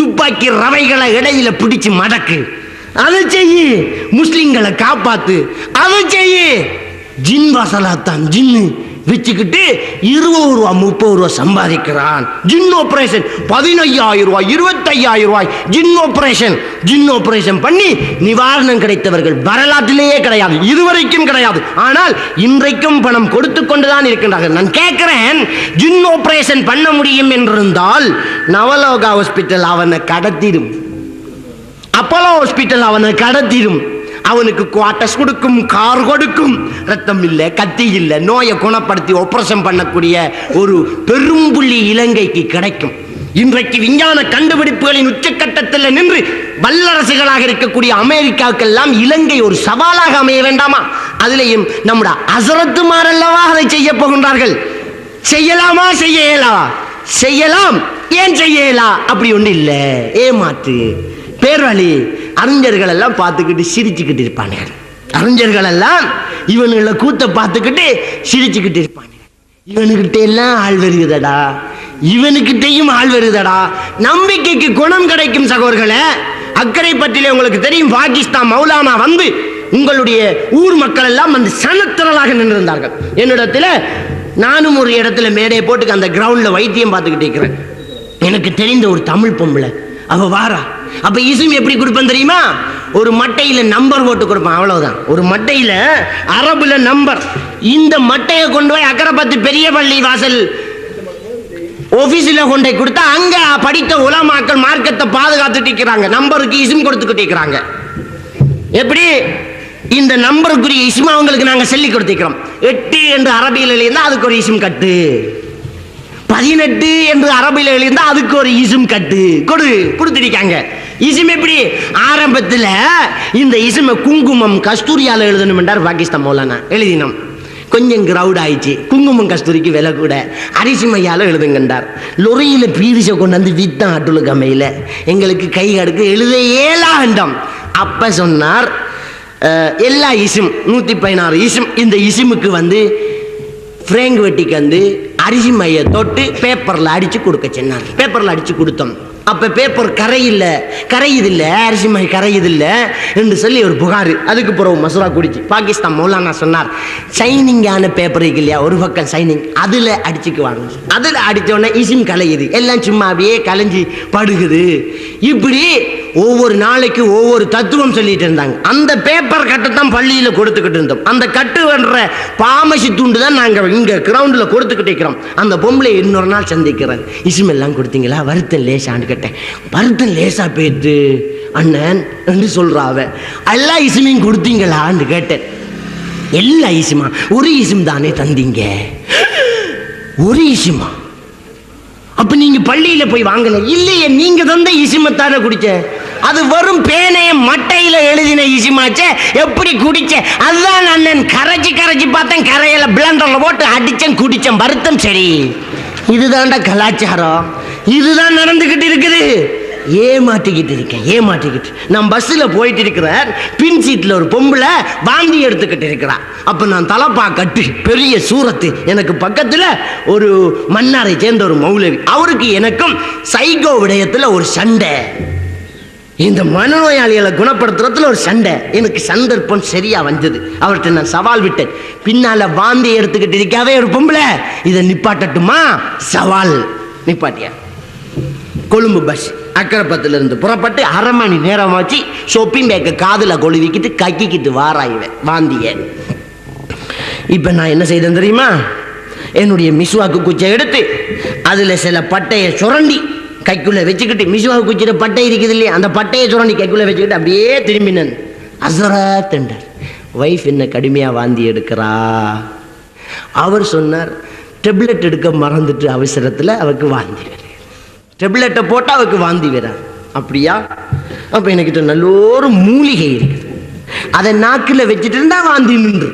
துப்பாக்கி ரவைகளை இடையில பிடிச்சு மடக்கு, அதை செய்யு. முஸ்லிம்களை காப்பாத்து, அதை செய்யு. ஜின் வாசலாத்தான் ஜின்னு வச்சுக்கிட்டு 20 ரூபா 30 ரூபா சம்பாதிக்கிறான். ஜின் ஆபரேஷன் 15,000 ரூபாய் 25,000 ரூபாய் ஜின் ஆபரேஷன் பண்ணி நிவாரணம் கிடைத்தவர்கள் வரலாற்றிலேயே கிடையாது, இதுவரைக்கும் கிடையாது. ஆனால் இன்றைக்கும் பணம் கொடுத்து கொண்டுதான் இருக்கின்றார்கள். நான் கேட்கிறேன், ஜின் ஆபரேஷன் பண்ண முடியும் என்றிருந்தால் நவலோகா ஹாஸ்பிட்டல் அவனை கடத்திடும், அப்போலோ ஹாஸ்பிட்டல் அவனை கடத்திடும். அவனுக்கு குவார்டர்ஸ் கொடுக்கும், கார் கொடுக்கும். ரத்தம் இல்லை, கத்தி இல்லை, நோயை குணப்படுத்தி ஆபரேஷன் பண்ணக்கூடிய ஒரு பெரும்புள்ளி இலங்கைக்கு கிடைக்கும். இன்றைக்கு விஞ்ஞான கண்டுபிடிப்புகளின் உச்சக்கட்டத்தில் நின்று வல்லரசுகளாக இருக்கக்கூடிய அமெரிக்காவுக்கெல்லாம் இலங்கை ஒரு சவாலாக அமைய வேண்டாமா? அதிலேயும் நம்முடைய அசரத்துமாரல்லவா அதை செய்ய போகின்றார்கள். செய்யலாமா? செய்யலாம். ஏன் செய்யலா? அப்படி ஒன்று இல்லை. ஏமாற்று, பேர்வழி. அறிஞர்கள் எல்லாம் பார்த்துக்கிட்டு சிரிச்சுக்கிட்டு இருப்பாங்க. அறிஞர்கள் எல்லாம் இவனுங்களை கூத்த பார்த்துக்கிட்டு சிரிச்சுக்கிட்டு இருப்பாங்க. இவனுக்கிட்ட எல்லாம் ஆள் வருகுதடா, இவனுக்கிட்டையும் ஆள் வருகுதடா. நம்பிக்கைக்கு குணம் கிடைக்கும் சகோதரர்களே. அக்கறை பற்றிலே உங்களுக்கு தெரியும், பாகிஸ்தான் மௌலானா வந்து உங்களுடைய ஊர் மக்கள் எல்லாம் வந்து சனத்திரளாக நின்றிருந்தார்கள். என்னிடத்துல நானும் ஒரு இடத்துல மேடையை போட்டு அந்த கிரவுண்ட்ல வைத்தியம் பார்த்துக்கிட்டு இருக்கிறேன். எனக்கு தெரிந்த ஒரு தமிழ் பொம்பளை அவ வாரா. அப்ப இசும் எப்படி கொடுப்பேன் தெரியுமா? ஒரு மட்டையில நம்பர் போட்டு கொடுப்பான், அவ்வளவுதான். ஒரு மட்டையில அரபுல நம்பர். இந்த மட்டையை கொண்டு போய் அக்கரைப்பத்து பெரிய பள்ளி வாசல் ஆபீஸ்ல கொண்டு கொடுத்தா அங்க படித்த உலமாக்கள் மார்க்கத்தை பாதுகாத்துட்டு இருக்கிறாங்க. நம்பருக்கு இசும் கொடுத்துக்கிட்டு இருக்கிறாங்க. எப்படி இந்த நம்பருக்குரிய இஸ்மா அவங்களுக்கு நாங்க சொல்லி கொடுத்துக்கிறோம். 8 என்று அரபியில் எழுதியிருந்தா அதுக்கு ஒரு இசும் கட்டு, 18 என்று அரபியில் எழுதியிருந்தா அதுக்கு ஒரு இசும் கட்டு கொடுத்துருக்காங்க. இஸ்ம் எப்படி ஆரம்பத்தில் இந்த இஸ்ம குங்குமம் கஸ்தூரியால எழுதணும் என்றார் பாகிஸ்தான் மௌலானா. எழுதினோம். கொஞ்சம் கிரௌட் ஆயிடுச்சு. குங்குமம் கஸ்தூரிக்கு விலை கூட, அரிசி மையால எழுதுங்கண்டார். லொரியில பீரிசை கொண்டு வந்து வித்தான் அட்டுலு கமையில. எங்களுக்கு கை கடுக்கு எழுத ஏலாண்டோம். அப்ப சொன்னார் எல்லா இசும் 116 இசும், இந்த இசுமுக்கு வந்து ஃப்ரேங்க் வெட்டிக்கு வந்து அரிசி மையை தொட்டு பேப்பர்ல அடிச்சு கொடுக்க சொன்னார். பேப்பர்ல அடிச்சு கொடுத்தோம். அப்ப பேப்பர் கரையுதில்ல, அரிசி மை கரையுதில்ல என்று சொல்லி ஒரு புகார். அதுக்கு பிறகு மசூரா குடிச்சு பாகிஸ்தான் மௌலானா சொன்னார், ஷைனிங்கான பேப்பர் இருக்கு இல்லையா, ஒரு பக்கம் ஷைனிங், அதுல அடிச்சுக்குவாங்க. அதுல அடிச்ச உடனே இசிம் கலையுது, எல்லாம் சும்மா அப்படியே கலைஞ்சி படுகுது. இப்படி ஒவ்வொரு நாளைக்கு ஒவ்வொரு தத்துவம் சொல்லிட்டு இருந்தாங்க. அந்த பேப்பர் கட்டத்தான் பள்ளியில கொடுத்துக்கிட்டு இருந்தோம். அந்த கட்டு வர்ற பாமசி துண்டு தான் நாங்க இங்க கிரவுண்ட்ல கொடுத்துக்கிட்டு இருக்கிறோம். அந்த பொம்பளை இன்னொரு நாள் சந்திக்கிறேன். இசிம் எல்லாம் கொடுத்தீங்களா? வருத்தம் லேசான்னு கேட்டேன். வருத்தம் லேசா போயிட்டு அண்ணன் என்று சொல்றாவ. எல்லா இசிமையும் கொடுத்தீங்களான்னு கேட்டேன். எல்லா இசிமா? ஒரு இசிம் தானே தந்தீங்க. ஒரு இசிமா? அப்ப நீங்க பள்ளியில போய் வாங்கல? இல்லையே, நீங்க தந்த இசிமத்தான குடிச்ச. அது வரும் பேனைய மட்டையில எழுதின இசிமாச்சே, எப்படி குடிச்ச? அதுதான் அண்ணன் கரைச்சி பார்த்தேன், கரையில பிளண்டர்ல போட்டு அடிச்சேன், குடிச்சேன். வருத்தம் சரி. இதுதான்டா கலாச்சாரம். இதுதான் நடந்துகிட்டு இருக்குது. ஏமாட்டிக்கிட்டு இருக்கேன். நான் பஸ்ல போயிட்டு இருக்கிறேன். பின் சீட்ல ஒரு பொம்பளை வாந்தி எடுத்துக்கிட்டு இருக்கிறான். அப்ப நான் தலப்பா கட்டு பெரிய சூரத்து. எனக்கு பக்கத்துல ஒரு மன்னாரை சேர்ந்த ஒரு மௌலவி. அவருக்கு எனக்கும் சைகோ விடயத்துல ஒரு சண்டை. இந்த மனநோயாளிகளை குணப்படுத்துறதுல ஒரு சண்டை. எனக்கு சந்தர்ப்பம் சரியா வந்தது. அவர்கிட்ட நான் சவால் விட்டேன். பின்னால வாந்தி எடுத்துக்கிட்டு இருக்காவே ஒரு பொம்பளை, இதை நிப்பாட்டட்டுமா? சவால். நிப்பாட்டியா? கொழும்பு பஸ் அக்கரப்பத்துல இருந்து புறப்பட்டு அரை மணி நேரம் வச்சு ஷொப்பிங் பேக்க காதுல கொழுவிக்கிட்டு கக்கிக்கிட்டு வாராயிவேன் வாந்திய. இப்ப நான் என்ன செய்தேன் தெரியுமா? என்னுடைய மிஸ்வாக்கு குச்சை எடுத்து அதுல சில பட்டையை சுரண்டி கைக்குள்ள வச்சுக்கிட்டு, மிஸ்வாக்கு குச்சிட பட்டை இருக்குது இல்லையா, அந்த பட்டையை சுரண்டி கைக்குள்ள வச்சுக்கிட்டு அப்படியே திரும்பினேன். அசரத் என்றார். வைஃப் என்ன கடுமையா வாந்தி எடுக்கிறா. அவர் சொன்னார், டெப்லெட் எடுக்க மறந்துட்டு அவசரத்துல அவருக்கு வாந்தி வர. டெப்லெட்டை போட்டால் அவருக்கு வாந்தி வராது. அப்படியா? அப்போ என்கிட்ட நல்ல ஒரு மூலிகை இருக்குது, அதை நாக்கில் வச்சுட்டு இருந்தா வாந்தி நின்று.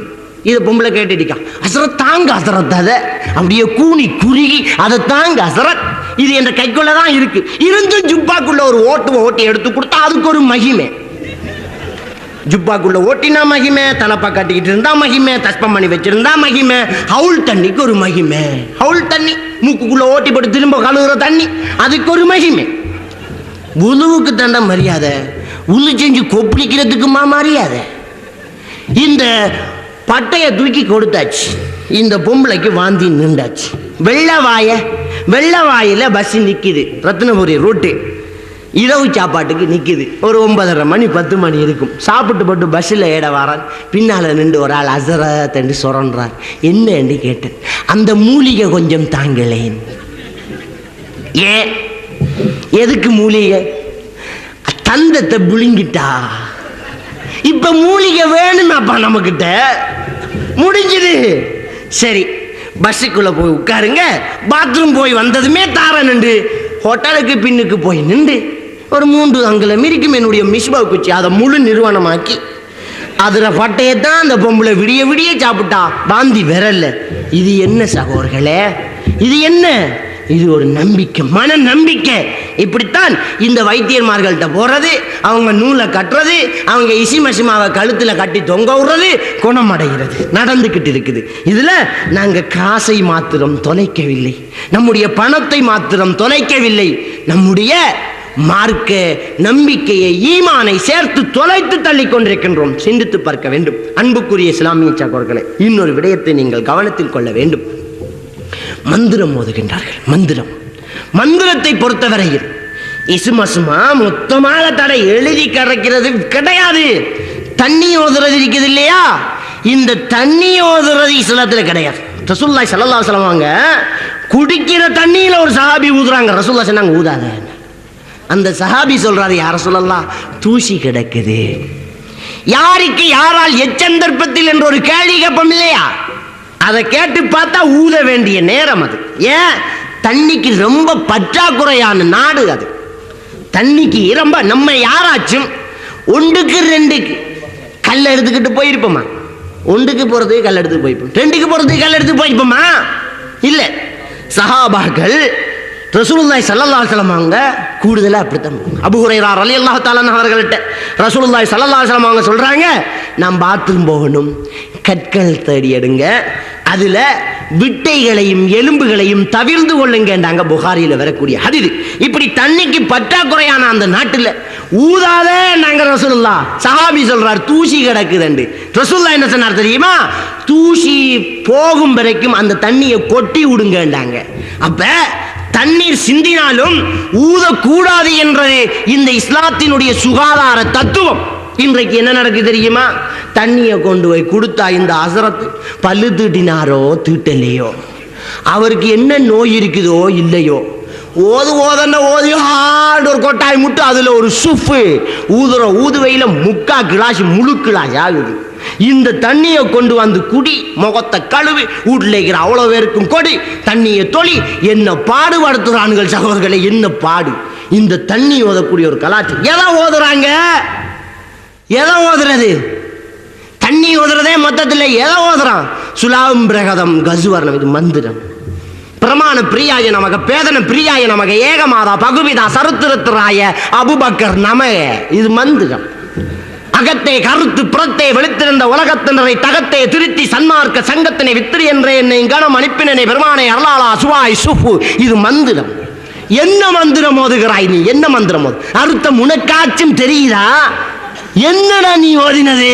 இதை பொம்பளை கேட்டுட்டிருக்கான். அசரத் தாங்க அசரத், அதை அப்படியே கூனி குறுகி அதை தாங்க அசரத். இது என்ற கைக்குள்ள தான் இருக்கு. இருந்தும் ஜுப்பாக்குள்ள ஒரு ஓட்டி எடுத்து கொடுத்தா அதுக்கு ஒரு மகிமை. ஜுப்பாக்குள்ள ஓட்டினா மகிமை, தலப்பா கட்டிக்கிட்டு இருந்தா மகிமை, தஸ்பம் பண்ணி வச்சிருந்தா மகிமை. ஹவுல் தண்ணிக்கு ஒரு மகிமை. ஹவுல் தண்ணி மூக்குக்குள்ள ஓட்டி போட்டு திரும்ப கழுவுற தண்ணி, அதுக்கு ஒரு மகிமை. உழுவுக்கு தண்ட மரியாதை, உழு செஞ்சு கொப்பளிக்கிறதுக்குமா மரியாதை. இந்த பட்டையை தூக்கி கொடுத்தாச்சு. இந்த பொம்பளைக்கு வாந்தி நின்றாச்சு. வெள்ளை வாயில பஸ் நிக்குது. ரத்னபுரி ரூட்டு இரவு சாப்பாட்டுக்கு நிற்கிது. ஒரு 9:30 மணி 10 மணி இருக்கும். சாப்பிட்டு போட்டு பஸ்ஸில் ஏட வாரான். பின்னால் நின்று ஒரு ஆள் அசரத் என்று சொரன்றார். என்ன என்று கேட்டேன். அந்த மூலிகை கொஞ்சம் தாங்களேன். ஏன்? எதுக்கு மூலிகை? தந்தத்தை புழுங்கிட்டா. இப்ப மூலிகை வேணுமாப்பா நம்மகிட்ட. முடிஞ்சுது. சரி, பஸ்ஸுக்குள்ள போய் உட்காருங்க. பாத்ரூம் போய் வந்ததுமே தாரன் நின்று ஹோட்டலுக்கு பின்னுக்கு போய் நின்று ஒரு 3 அங்குலம் இருக்கும் என்னுடைய மிஸ்பா குச்சி, அதை முழு நிறுவனமாக்கி அதுல பட்டையத்தான் அந்த பொம்பளை விடிய சாப்பிட்டா வாந்தி விரல்ல. இது என்ன சகோதரர்களே? இது என்ன? இது ஒரு நம்பிக்கை, மன நம்பிக்கை. இப்படித்தான் இந்த வைத்தியர்மார்கள்ட்ட போறது, அவங்க நூலை கட்டுறது, அவங்க இசிமசிமாவை கழுத்துல கட்டி தொங்க விடுறது, குணமடைகிறது நடந்துகிட்டு இருக்குது. இதுல நாங்க காசை மாத்திரம் தொலைக்கவில்லை, நம்முடைய பணத்தை மாத்திரம் தொலைக்கவில்லை, நம்முடைய மார்க்க நம்பிக்கையை ஈமானை சேர்த்து தொலைத்து தள்ளி கொண்டிருக்கின்றோம். சிந்தித்து பார்க்க வேண்டும். அன்புக்குரிய இஸ்லாமிய சகோதரர்களே, இன்னொரு விடயத்தை நீங்கள் கவனத்தில் கொள்ள வேண்டும். மந்திரம் ஓதுகின்றார்கள். மந்திரத்தை பொறுத்தவரையில் இசுமசுமா மொத்தமாக தடை எழுதி கரைக்கிறது கிடையாது. தண்ணி ஓதுறது இருக்குது இல்லையா, இந்த தண்ணி ஓதுறது இஸ்லாத்துல கிடையாது. ரசூலுல்லாஹி ஸல்லல்லாஹு அலைஹி வஸல்லம் அவங்க குடிக்கிற தண்ணியில ஒரு சஹாபி ஊதுறாங்க. ரசூலுல்லாஹ் சொன்னாங்க ஊதாத. அந்த சஹாபி சொல்றாரு, யா ரசூலல்லாஹ் தூசி கிடக்குது. யாருக்கு யாரால் எச்சந்தர்ப்பத்தில் என்ற ஒரு கேள்வி கேட்போம் இல்லையா, அதை கேட்டு பார்த்தா ஊத வேண்டிய நேரம் அது. ஏன்? தண்ணிக்கு ரொம்ப பற்றாக்குறையான நாடு அது. தண்ணிக்கு ரொம்ப நம்ம யாராச்சும் ஒன்றுக்கு ரெண்டுக்கு கல் எடுத்துக்கிட்டு போயிருப்போமா? ஒன்றுக்கு போறதுக்கு கல் எடுத்து போயிருப்போம், ரெண்டுக்கு போறதுக்கு கல் எடுத்து போயிருப்போமா? இல்ல. சஹாபாக்கள் ரசூலுல்லாஹி ஸல்லல்லாஹு அலைஹி வஸல்லம் அவங்க கூடுதலா அப்படித்தான். அபூ ஹுரைரா ரலியல்லாஹு தஆலா அவர்கள்ட்ட ரசூலுல்லாஹி ஸல்லல்லாஹு அலைஹி வஸல்லம் அவங்க சொல்றாங்க, நான் பாத்ரூம் போகணும், கற்கள் தேடி எடுங்க, அதுல விட்டைகளையும் எலும்புகளையும் தவிர்த்து கொள்ளுங்கன்றாங்க. புகாரியில வரக்கூடிய ஹதீஸ். இப்படி தண்ணிக்கு பற்றாக்குறையான அந்த நாட்டில் ஊதாத நாங்க ரசூலுல்லாஹ், சஹாபி சொல்றார் தூசி கிடக்குதுண்டு. ரசூலுல்லாஹ் என்ன சொன்னார் தெரியுமா? தூசி போகும் வரைக்கும் அந்த தண்ணியை கொட்டி விடுங்கன்றாங்க. அப்ப தண்ணீர் சிந்தினாலும் ஊதக்கூடாது என்றது இந்த இஸ்லாத்தினுடைய சுகாதார தத்துவம். இன்றைக்கு என்ன நடக்குது தெரியுமா? தண்ணியை கொண்டு போய் கொடுத்தா இந்த ஹஸரத் பல்லு தீட்டினாரோ தீட்டலையோ, அவருக்கு என்ன நோய் இருக்குதோ இல்லையோ, ஓதுன ஓதியோ ஒரு கொட்டாய் முட்டு அதுல ஒரு சுஃபு ஊதுற ஊதுவையில முக்கா கிளாஸ் முழு கிளாஸ் ஆகுது. இந்த தண்ணியை கொண்டு வந்து குடி, முகத்தை கழுவி, வீட்டில் இருக்கிற அவ்வளோ பேருக்கும் கொடி, தண்ணியை தொழி. என்ன பாடுபடுத்துறானுங்கள் சகோதரர்களை, என்ன பாடு. இந்த தண்ணி ஓதக்கூடிய ஒரு கலாச்சாரம். எதை ஓதுறாங்க? எதை ஓதுறது? தண்ணி ஓதுறதே மொத்தத்தில் எதை ஓதுறான்? சுலாம் பிரகதம் கசுவர்ணம், இது மந்திரம். பிரமாண பிரியாய நமக, பேதன பிரியாய நமக, ஏகமாதா பகுபிதா சருத்திருத்தராய அபுபக்கர் நமக, இது மந்திரம். அகத்தே கருத்து புறத்தே வெளுத்திருந்த உலகத்தினரை தகத்தே திருத்தி சன்மார்க்க சங்கத்தினை வித்திரி என்ற என்னை கணம் அனுப்பினனை பெருமானை அருளாளா சுவாய் சுஃபு, இது மந்திரம். என்ன மந்திரம் ஓதுகிறாய் நீ? என்ன மந்திரம் ஓது? அர்த்தம் உனக்காச்சும் தெரியுதா? என்னடா நீ ஓதினது?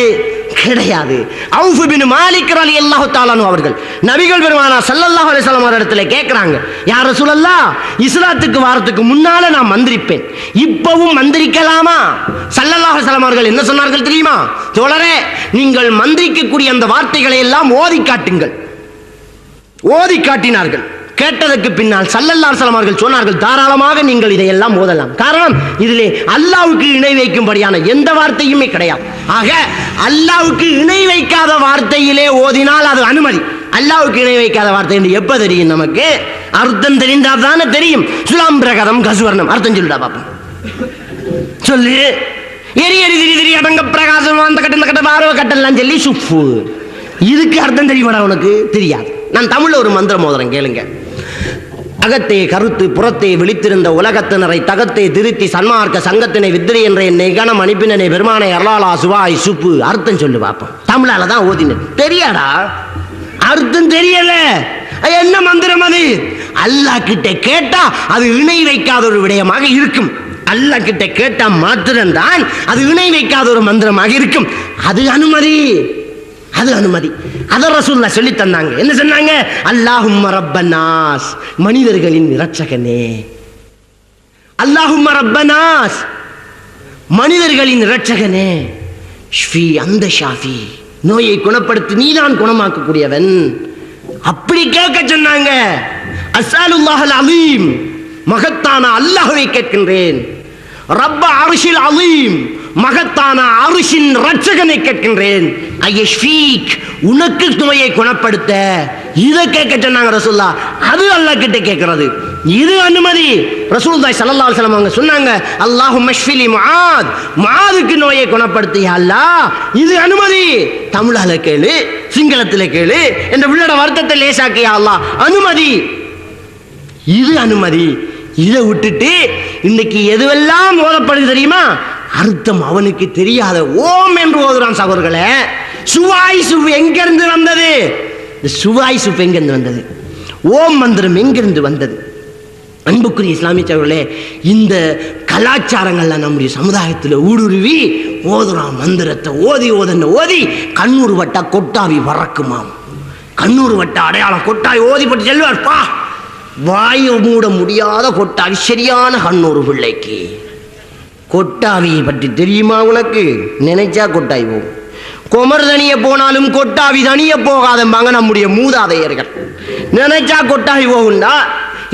கிடையாது. அவுஃப் பின் மாலிக் ரலியல்லாஹு தஆலா அவர்கள் நபிகள் பெருமானார் ஸல்லல்லாஹு அலைஹி வஸல்லம் அவர்களிடத்தில் கேட்கறாங்க, யா ரசூலல்லாஹ், இஸ்லாத்துக்கு வாரத்துக்கு முன்னால நான் மந்திரிப்பேன், இப்பவும் மந்திரிக்கலாமா? ஸல்லல்லாஹு அலைஹி வஸல்லம் அவர்கள் என்ன சொன்னார்கள் தெரியுமா? தோழரே, நீங்கள் மந்திரிக்கக்கூடிய அந்த வார்த்தைகளை எல்லாம் ஓதி காட்டுங்கள். ஓதி காட்டினார்கள். கேட்டதற்கு பின்னால் ஸல்லல்லாஹு அலைஹி வஸல்லம் அவர்கள் சொன்னார்கள், தாராளமாக நீங்கள் இதையெல்லாம் ஓதலாம். காரணம், இதிலே அல்லாஹ்வுக்கு இணை வைக்கும்படியான எந்த வார்த்தையுமே கிடையாது. ஆக அல்லாஹ்வுக்கு இணை வைக்காத வார்த்தையிலே ஓதினால் அது அனுமதி. அல்லாஹ்வுக்கு இணை வைக்காத வார்த்தை என்று எப்ப தெரியும்? நமக்கு அர்த்தம் தெரிந்தால் தானே தெரியும். சுலாம் பிரகதம் கசுவர்ணம், அர்த்தம் சொல்லுடா பாப்போம், சொல்லு. எரி எரி திரி திரி அடங்க பிரகாசம் அந்த கட்ட இந்த கட்ட பார்வ கட்டெல்லாம் சொல்லி சுஃபு, இதுக்கு அர்த்தம் தெரியுமாடா? உனக்கு தெரியாது. நான் தமிழ்ல ஒரு மந்திரம் ஓதுறேன், கேளுங்க. அகத்தே கருத்து புறத்தே விழித்திருந்த உலகத்தினரை தகத்தே திருத்தி சன்மார்க்க சங்கத்தினை வித்திரி என்ற என்னை கணம் அனுப்பினனை பெருமானை அருளாளா சுவாய் சுப்பு, அர்த்தம் சொல்லு பாப்போம். தமிழால தான் ஓதின. தெரியாடா? அர்த்தம் தெரியல. என்ன மந்திரம் அது? அல்லாஹ் கிட்ட கேட்டா அது இணை வைக்காத ஒரு விடயமாக இருக்கும். அல்லாஹ் கிட்ட கேட்டா மாத்திரம்தான் அது இணை வைக்காத ஒரு மந்திரமாக இருக்கும். அது அனுமதி, அது அனுமதி. அத ரசூலுல்லாஹ் சொல்லி தந்தாங்க. என்ன சொன்னாங்க? அல்லாஹும்ம ரப்பன்னாஸ், மனிதர்களின் இரட்சகனே. அல்லாஹும்ம ரப்பன்னாஸ், மனிதர்களின் இரட்சகனே. ஷ்ஃபி அந்த ஷாஃபி, நோயை குணப்படுத்தி நீதான் குணமாக்கக்கூடியவன். அப்படி கேட்க சொன்னாங்க. அஸ்அலுல்லாஹல் அலீம், மகத்தான அல்லாஹ்வை கேட்கின்றேன். ரப்ப அர்ஷில் அலீம், மகத்தான அரிசின் ரட்சகனை கேட்கின்றேன். ஐயஷ்ஃபீக், உனக்கு நோயை குணப்படுத்த. இதை கேட்க சொன்னாங்க ரசூலுல்லாஹ். அது அல்லாஹ் கிட்ட கேட்கிறது, இது அனுமதி. ரசூலுல்லாஹி ஸல்லல்லாஹு அலைஹி வஸல்லம் அவங்க சொன்னாங்க, அல்லாஹும்ம ஷ்ஃபிலி முஆத், முஆதுக்கு நோயை குணப்படுத்திய அல்லாஹ், இது அனுமதி. தமிழால கேளு, சிங்களத்தில் கேளு, என்ற உள்ளட வருத்தத்தை லேசாக்கிய அல்லாஹ், அனுமதி. இது அனுமதி. இதை விட்டுட்டு இன்னைக்கு எதுவெல்லாம் ஓதப்படுது தெரியுமா? அர்த்தம் அவனுக்கு தெரியாத ஓம் என்று ஓதுறான் சகோதரர்களே. சுவாய் சுப் எங்கிருந்து வந்தது? இந்த சுவாய் சுப் எங்கிருந்து வந்தது? ஓம் மந்திரம் எங்கிருந்து வந்தது? அன்புக்குரிய இஸ்லாமிய சகோதரர்களே, இந்த கலாச்சாரங்கள்ல நம்முடைய சமுதாயத்தில் ஊடுருவி ஓதுறான் மந்திரத்தை. ஓதி ஓதன்னு ஓதி கண்ணூர் வட்டா கொட்டாவி பறக்குமாம். கண்ணூர் வட்ட அடையாளம் கொட்டாவி ஓதிப்பட்டு செல்வார். பா, வாயு மூட முடியாத கொட்டாவி, சரியான கண்ணூர் பிள்ளைக்கு. கொட்டாவியை பற்றி தெரியுமா உனக்கு? நினைச்சா கொட்டாய் போகும். கொமர் தனிய போனாலும் கொட்டாவி தனிய போகாதம்பாங்க நம்முடைய மூதாதையர்கள். நினைச்சா கொட்டாவி போகுண்டா.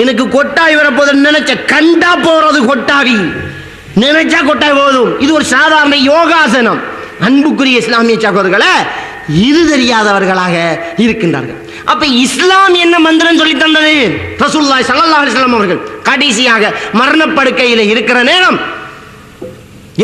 எனக்கு கொட்டாவி வரப்போது நினைச்ச கண்டா போறது கொட்டாவி. நினைச்சா கொட்டாவி போதும். இது ஒரு சாதாரண யோகாசனம். அன்புக்குரிய இஸ்லாமிய சகோதரர்களே, இது தெரியாதவர்களாக இருக்கின்றார்கள். அப்ப இஸ்லாம் என்ன மந்திரம் சொல்லி தந்தது? ரசூலுல்லாஹி ஸல்லல்லாஹு அலைஹி வஸல்லம் அவர்கள் கடைசியாக மரணப்படுக்கையில் இருக்கிற நேரம்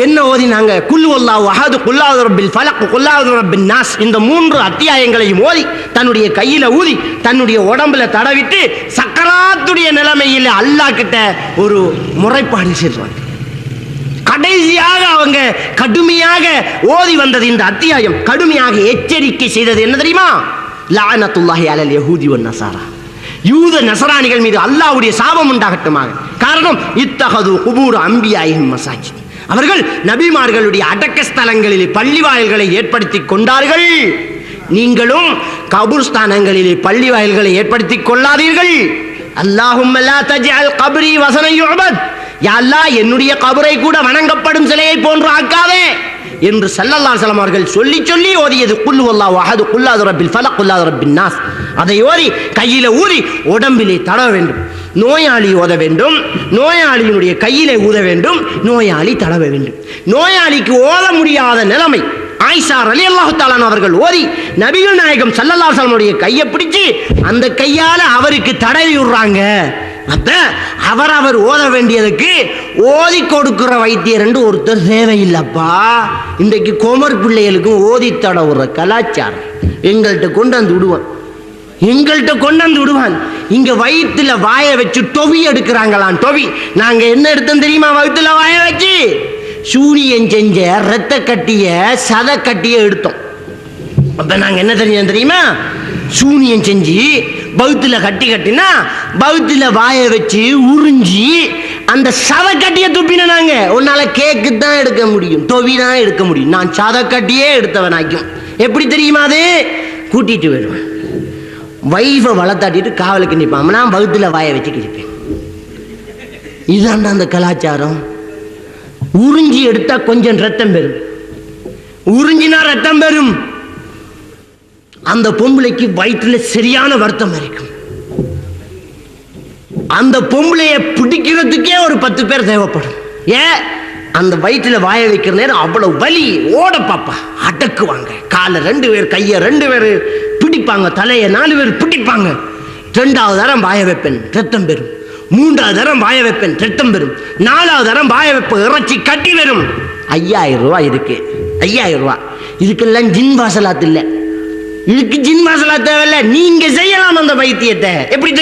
என்ன ஓதினாங்க? குல் வல்லாஹு அஹது, குல் அஊது பிரப்பில் ஃபலக், குல் அஊது பிரப்பின் நாஸ். இந்த 3 அத்தியாயங்களையும் ஓதி தன்னுடைய கையில ஊதி தன்னுடைய உடம்புல தடவிட்டு சக்கராத்துடைய நிலைமையில் அல்லாஹ் கிட்ட ஒரு முறைப்பாடு செய்றாங்க. கடைசியாக அவங்க கடுமையாக ஓதி வந்தது இந்த அத்தியாயம். கடுமையாக எச்சரிக்கை செய்தது என்ன தெரியுமா? லஅனத்துல்லாஹி அலல் யஹூதி வன் நஸாரா, யூத நசராணிகள் மீது அல்லாஹ்வுடைய சாபம் உண்டாகட்டுமாக. காரணம், இத்தஹது குபூர் அன்பியாஇஹிம் மசாஜித், அவர்கள் நபிமார்களுடைய அடக்க ஸ்தலங்களில் பள்ளி வாயில்களை ஏற்படுத்தி கொண்டார்கள். நீங்களும் கபூர்ஸ்தானங்களிலே பள்ளி வாயில்களை ஏற்படுத்தி கொள்ளாதீர்கள். அல்லாஹும்ம லா தஜ்அல் கப்ரி வஸனன் யுஅபத், யா அல்லாஹ் என்னுடைய கபரை கூட வணங்கப்படும் சிலையை போன்று ஆக்காதே என்று ஸல்லல்லாஹு அலைஹி வஸல்லம் அவர்கள் சொல்லி சொல்லி ஓதியது குல் வல்லாஹு அஹது, குல் அஊது பிரப்பில் ஃபலக், குல் அஊது பின் நாஸ். அதை ஓதி கையில ஊதி உடம்பிலே தடவ வேண்டும். நோயாளி ஓத வேண்டும், நோயாளியினுடைய கையிலே ஊத வேண்டும், நோயாளி தடவ வேண்டும். நோயாளிக்கு ஓத முடியாத நிலைமை ஆயிஷா ரலியல்லாஹு தஆலா அவர்கள் ஓதி நபிகள் நாயகம் ஸல்லல்லாஹு அலைஹி வஸல்லம் கையை பிடிச்சு அந்த கையால அவருக்கு தடவி விடுறாங்க. அப்ப அவர் ஓத வேண்டியதுக்கு ஓதி கொடுக்கிற வைத்தியர் என்று ஒருத்தர் தேவையில்லப்பா. இன்றைக்கு கோமர் பிள்ளைகளுக்கும் ஓதி தடவுற கலாச்சாரம் எங்கள்கிட்ட கொண்டாந்து விடுவான். இங்க வயிற்றுல வாய வச்சு டொவி எடுக்கிறாங்களாம். டொவி நாங்க என்ன எடுத்தோம் தெரியுமா? வயிற்றுல வாய வச்சு சூரியன் செஞ்ச ரத்த கட்டிய சத கட்டிய எடுத்தோம். அப்ப நாங்க என்ன தெரியுமா? சூனியம் செஞ்சு பௌத்துல கட்டினா பௌத்துல வாய வச்சு உறிஞ்சி அந்த சத கட்டிய துப்பின. நாங்க உன்னால கேக்கு தான் எடுக்க முடியும், டொவி தான் எடுக்க முடியும். நான் சத கட்டியே எடுத்தவனாக்கும். எப்படி தெரியுமா? அது கூட்டிட்டு வருவேன், வைஃபை வளர்த்தாட்டிட்டு காவலுக்கு நிற்பான், நான் பௌத்துல வாய வச்சு கிழிப்பேன். இதுதான் அந்த கலாச்சாரம். உறிஞ்சி எடுத்தா கொஞ்சம் ரத்தம் பெறும், உறிஞ்சினா ரத்தம் பெறும். அந்த பொம்பளைக்கு வயிற்றுல சரியான வருத்தம் இருக்கும். அந்த பொம்பளைய பிடிக்கிறதுக்கே ஒரு 10 பேர் தேவைப்படும். ஏன்? அந்த வயிற்றுல வாய வைக்கிற நேரம் அவ்வளவு வலி. ஓட பாப்பா அடக்குவாங்க. காலை 2 பேர், கையை 2 பேர் பிடிப்பாங்க, தலையை 4 பேர் பிடிப்பாங்க. 2வது தரம் வாய வைப்பேன், ரத்தம் பெறும். 3வது தரம் வாய வைப்பேன், ரத்தம் பெறும். 4வது தரம் வாய வைப்ப இறைச்சி கட்டி வரும். 5000 ரூபாய் இருக்கு. 5000 ரூபாய். இதுக்கெல்லாம் ஜின் வாசலாத்து இல்லை, இதுக்கு ஜின் வாசலா தேவையில்லை. நீங்க செய்யலாம் அந்த வைத்தியத்தை. எப்படி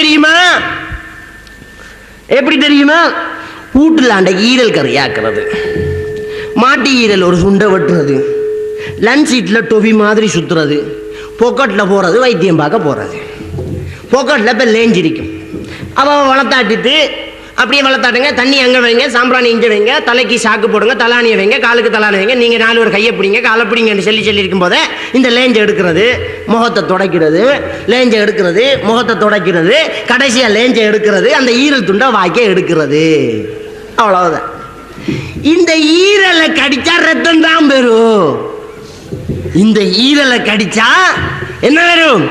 தெரியுமா? வீட்டுல அந்த ஈரல் கரையாக்குறது, மாட்டி ஈரல் ஒரு சுண்டை வெட்டுறது, லஞ்ச் சீட்ல டொவி மாதிரி சுத்துறது, பொக்கெட்ல போறது, வைத்தியம் பார்க்க போறது. பொக்கெட்ல இப்ப லேஞ்சிருக்கும். அவ வளர்த்தாட்டிட்டு அப்படியே வளர்த்தாட்டுங்க. தண்ணி அங்கே வைங்க, சாம்பிராணி இங்கே வைங்க, தலைக்கு சாக்கு போடுங்க, தலானியை வைங்க, காலுக்கு தலானி வைங்க. நீங்கள் 4 பேர் கையை பிடிங்க, காலை பிடிங்கன்னு சொல்லி இருக்கும் போதே இந்த லேஞ்சை எடுக்கிறது, முகத்தை துடைக்கிறது, லேஞ்சை எடுக்கிறது, முகத்தை துடைக்கிறது, கடைசியாக லேஞ்சை எடுக்கிறது, அந்த ஈரல் துண்டை வாய்க்க எடுக்கிறது. அவ்வளவுதான். இந்த ஈரலை கடிச்சா ரத்தம் தான் பெறும். இந்த ஈரலை கடிச்சா என்ன பெறும்?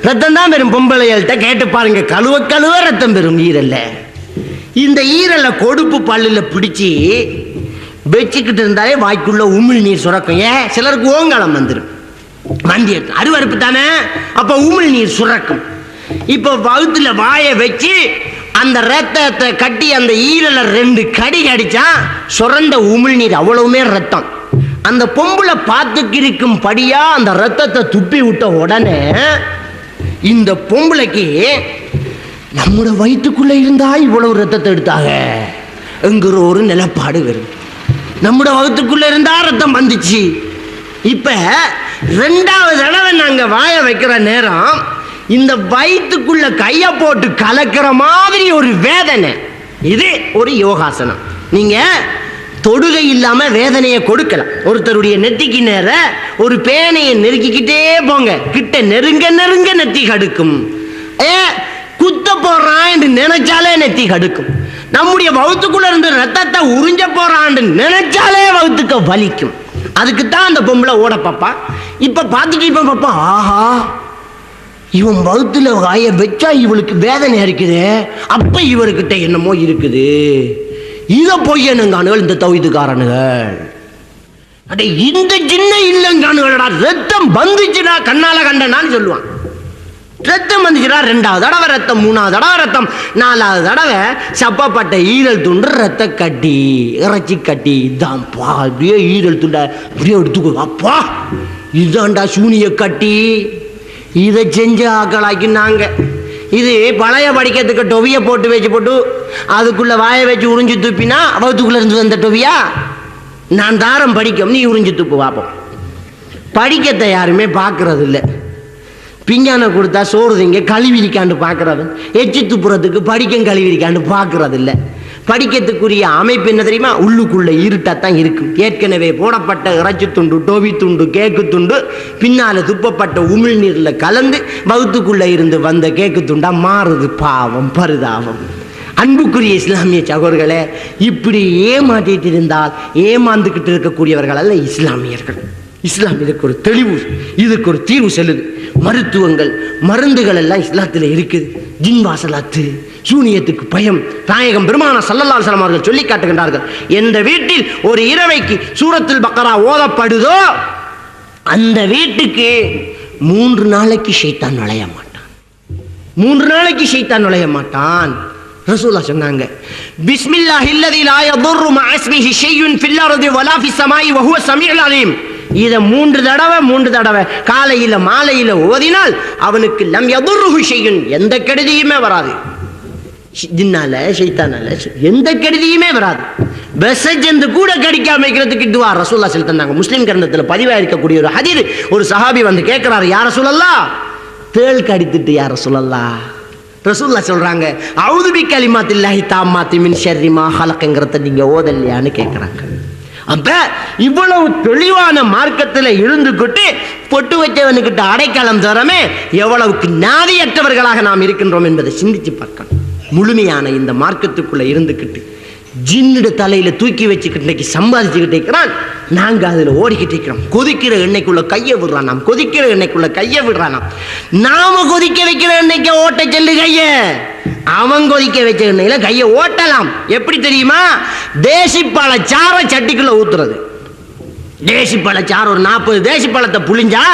ரத்தம் தான் பெறும். பொம்பளைகள்கிட்ட கேட்டு பாருங்க, கழுவ ரத்தம் பெறும் ஈரல்ல. இந்த ஈரலை கொடுப்பு பல்லுல பிடிச்சி வச்சுக்கிட்டு இருந்தாலே வாய்க்குள்ள உமிழ் நீர் சுரக்கும். ஏன்? சிலருக்கு ஓங்காலம் வந்துடும், வண்டி அருவறுப்பு தானே, அப்ப உமிழ் நீர் சுரக்கும். இப்ப வகுத்துல வாய வச்சு அந்த ரத்தத்தை கட்டி அந்த ஈரலை 2 கடி கடிச்சா சுரண்ட உமிழ் நீர் அவ்வளவுமே ரத்தம். அந்த பொம்புல பார்த்துக்கிருக்கும் படியா அந்த ரத்தத்தை துப்பி விட்ட உடனே இந்த பொம்பளைக்கு நம்முடைய வயிற்றுக்குள்ள இருந்தா இவ்வளவு ரத்தத்தை எடுத்தாங்க என்கிற ஒரு நிலப்பாடு வரும். நம்முடைய வயிற்றுக்குள்ள இருந்தா ரத்தம் வந்துச்சு. இப்ப 2வது தடவை நாங்க வாய வைக்கிற நேரம் இந்த வயிற்றுக்குள்ள கைய போட்டு கலக்கிற மாதிரி ஒரு வேதனை. இது ஒரு யோகாசனம். நீங்க தொடுகை இல்லாம வேதனையை கொடுக்கலாம். ஒருத்தருடைய நெத்திக்கு நேர ஒரு பேனையை நெருக்கிக்கிட்டே போங்க, கிட்ட நெருங்க நெருங்க நெத்தி கடுக்கும். குத்த போறான் என்று நினைச்சாலே நெத்தி கடுக்கும். நம்முடைய வவுத்துக்குள்ள இருந்து ரத்தத்தை உறிஞ்ச போறான் நினைச்சாலே வவுத்துக்க வலிக்கும். அதுக்குத்தான் அந்த பொம்பளை ஓட பாப்பா. இப்ப பாத்துட்டு இப்ப பாப்பா, ஆஹா இவன் வவுத்துல வாய வச்சா இவளுக்கு வேதனை இருக்குது, அப்ப இவர்கிட்ட என்னமோ இருக்குது. இத பொய்யனுங்கானுகள் இந்த தவித்துக்காரனுகள். அடே இந்த சின்ன இல்லைங்கானுகளடா, ரத்தம் வந்துச்சுடா கண்ணால கண்டனான்னு சொல்லுவான். ரத்தம் வந்துச்சுன்னா 2வது தடவை ரத்தம், 3வது தடவை ரத்தம், 4வது தடவை சப்பப்பட்ட ஈரல் துண்டு ரத்த கட்டி, இறைச்சி கட்டி. இதான்ப்பா அப்படியே ஈரல் துண்டை அப்படியே எடுத்துக்கோ, அப்பா இதாண்டா சூனிய கட்டி. இதை செஞ்சு ஆக்களாக்கினாங்க. இது பழைய படிக்கிறதுக்கு டொவியை போட்டு வச்சு போட்டு அதுக்குள்ள வாயை வச்சு உறிஞ்சி துப்பினா அவத்துக்குள்ள இருந்து வந்த டொவியா? நான் தாரம் படிக்கும், நீ உறிஞ்சி துப்பு பார்ப்போம். படிக்கத்தை யாருமே பார்க்கறது இல்லை. பிஞ்சானை கொடுத்தா சோறு திங்க கழுவிரிக்காண்டு பார்க்கறது, எச்சி துப்புறதுக்கு படிக்கம் கழுவிரிக்காண்டு பார்க்கறது இல்லை. படிக்கத்துக்குரிய அமைப்பு என்ன தெரியுமா? உள்ளுக்குள்ள இருட்டாத்தான் இருக்கும். ஏற்கனவே போடப்பட்ட இறைச்சி துண்டு, டோவி துண்டு, கேக்கு துண்டு பின்னால துப்பப்பட்ட உமிழ் நீர்ல கலந்து வகுத்துக்குள்ள இருந்து வந்த கேக்கு துண்டா மாறுது. பாவம், பரிதாபம். அன்புக்குரிய இஸ்லாமிய சகோதரர்களே, இப்படி ஏமாற்றிட்டு இருந்தால் ஏமாந்துக்கிட்டு இருக்கக்கூடியவர்கள் அல்ல இஸ்லாமியர்கள். இஸ்லாம் இதுக்கு ஒரு தெளிவு, இதுக்கு ஒரு தீர்வு செல்லுது. மருத்துவங்கள், மருந்துகள் எல்லாம் இஸ்லாத்தில் இருக்குது. ஜின் வாசலாத்து, சூனியத்துக்கு பயம். நாயகம் பெருமானார் ஸல்லல்லாஹு அலைஹி வஸல்லம் அவர்கள் சொல்லி காட்டுகின்றார்கள், எந்த வீட்டில் ஒரு இரவைக்கு சூரத்துல் பக்ரா ஓதப்படுதோ அந்த வீட்டுக்கு 3 நாளைக்கு ஷைத்தான் நுழைய மாட்டான். 3 நாளைக்கு ஷைத்தான் நுழைய மாட்டான். ரசூலுல்லாஹ் சொன்னாங்க, பிஸ்மில்லாஹில்லதி லா யதுர்ரு மஅ இஸ்மிஹி ஷைஉன் ஃபில் அர்தி வலா ஃபிஸ் ஸமாஇ வஹுவ ஸமீஉல் அலீம். இதை 3 தடவை காலையில மாலையில ஓதினால் அவனுக்கு லம் யதுர்ருஹு ஷைஉன், எந்த கெடுதியுமே வராது. ஜின்னால ஷைத்தானால எந்த கெடுதியுமே வராது. பெசஜந்து கூட கடிக்காம வைக்கிறதுக்கு துஆ ரசூலுல்லாஹ் சொல்லி தந்தாங்க. முஸ்லிம் கிரந்தத்துல பதிவாக இருக்கக்கூடிய ஒரு ஹதீஸ். ஒரு சஹாபி வந்து கேட்கிறாரு, யா ரசூலல்லாஹ், தேள் கடித்துட்டு யா ரசூலல்லாஹ். ரசூலுல்லாஹ் சொல்றாங்க, அஊது பி கலிமாத்தில்லாஹி தாம்மாத்தி மின் ஷர்ரி மா ஹலக்ங்கறத நீங்க ஓதலையான்னு கேட்கறாங்க. அப்ப இவ்வளவு தெளிவான மார்க்கத்தில் இருந்துகிட்டு பொட்டு வச்சவனுக்கிட்ட அடைக்கலம் தரமே எவ்வளவுக்கு நாதியற்றவர்களாக நாம் இருக்கின்றோம் என்பதை சிந்திச்சு பார்க்கணும். முழுமையான இந்த மார்க்கத்துக்குள்ள இருந்துக்கிட்டு ஜின்னுட தலையில தூக்கி வச்சுக்கிட்டு இன்னைக்கு சம்பாதிச்சுக்கிட்டு இருக்கிறான். நாங்க அதுல ஓடிக்கிட்டு இருக்கிறோம். கொதிக்கிற எண்ணெய்க்குள்ள கையை விடுறான், நாம் கொதிக்கிற எண்ணெய்க்குள்ள கையை விடுறான். நாம கொதிக்க வைக்கிற எண்ணெய்க்கு ஓட்ட செல்லு கைய, அவன் கொதிக்க வச்ச எண்ணெயில கையை ஓட்டலாம். எப்படி தெரியுமா? தேசிப்பழ சார சட்டிக்குள்ள ஊத்துறது. தேசிப்பழ சாறு ஒரு 40 தேசிப்பழத்தை புளிஞ்சா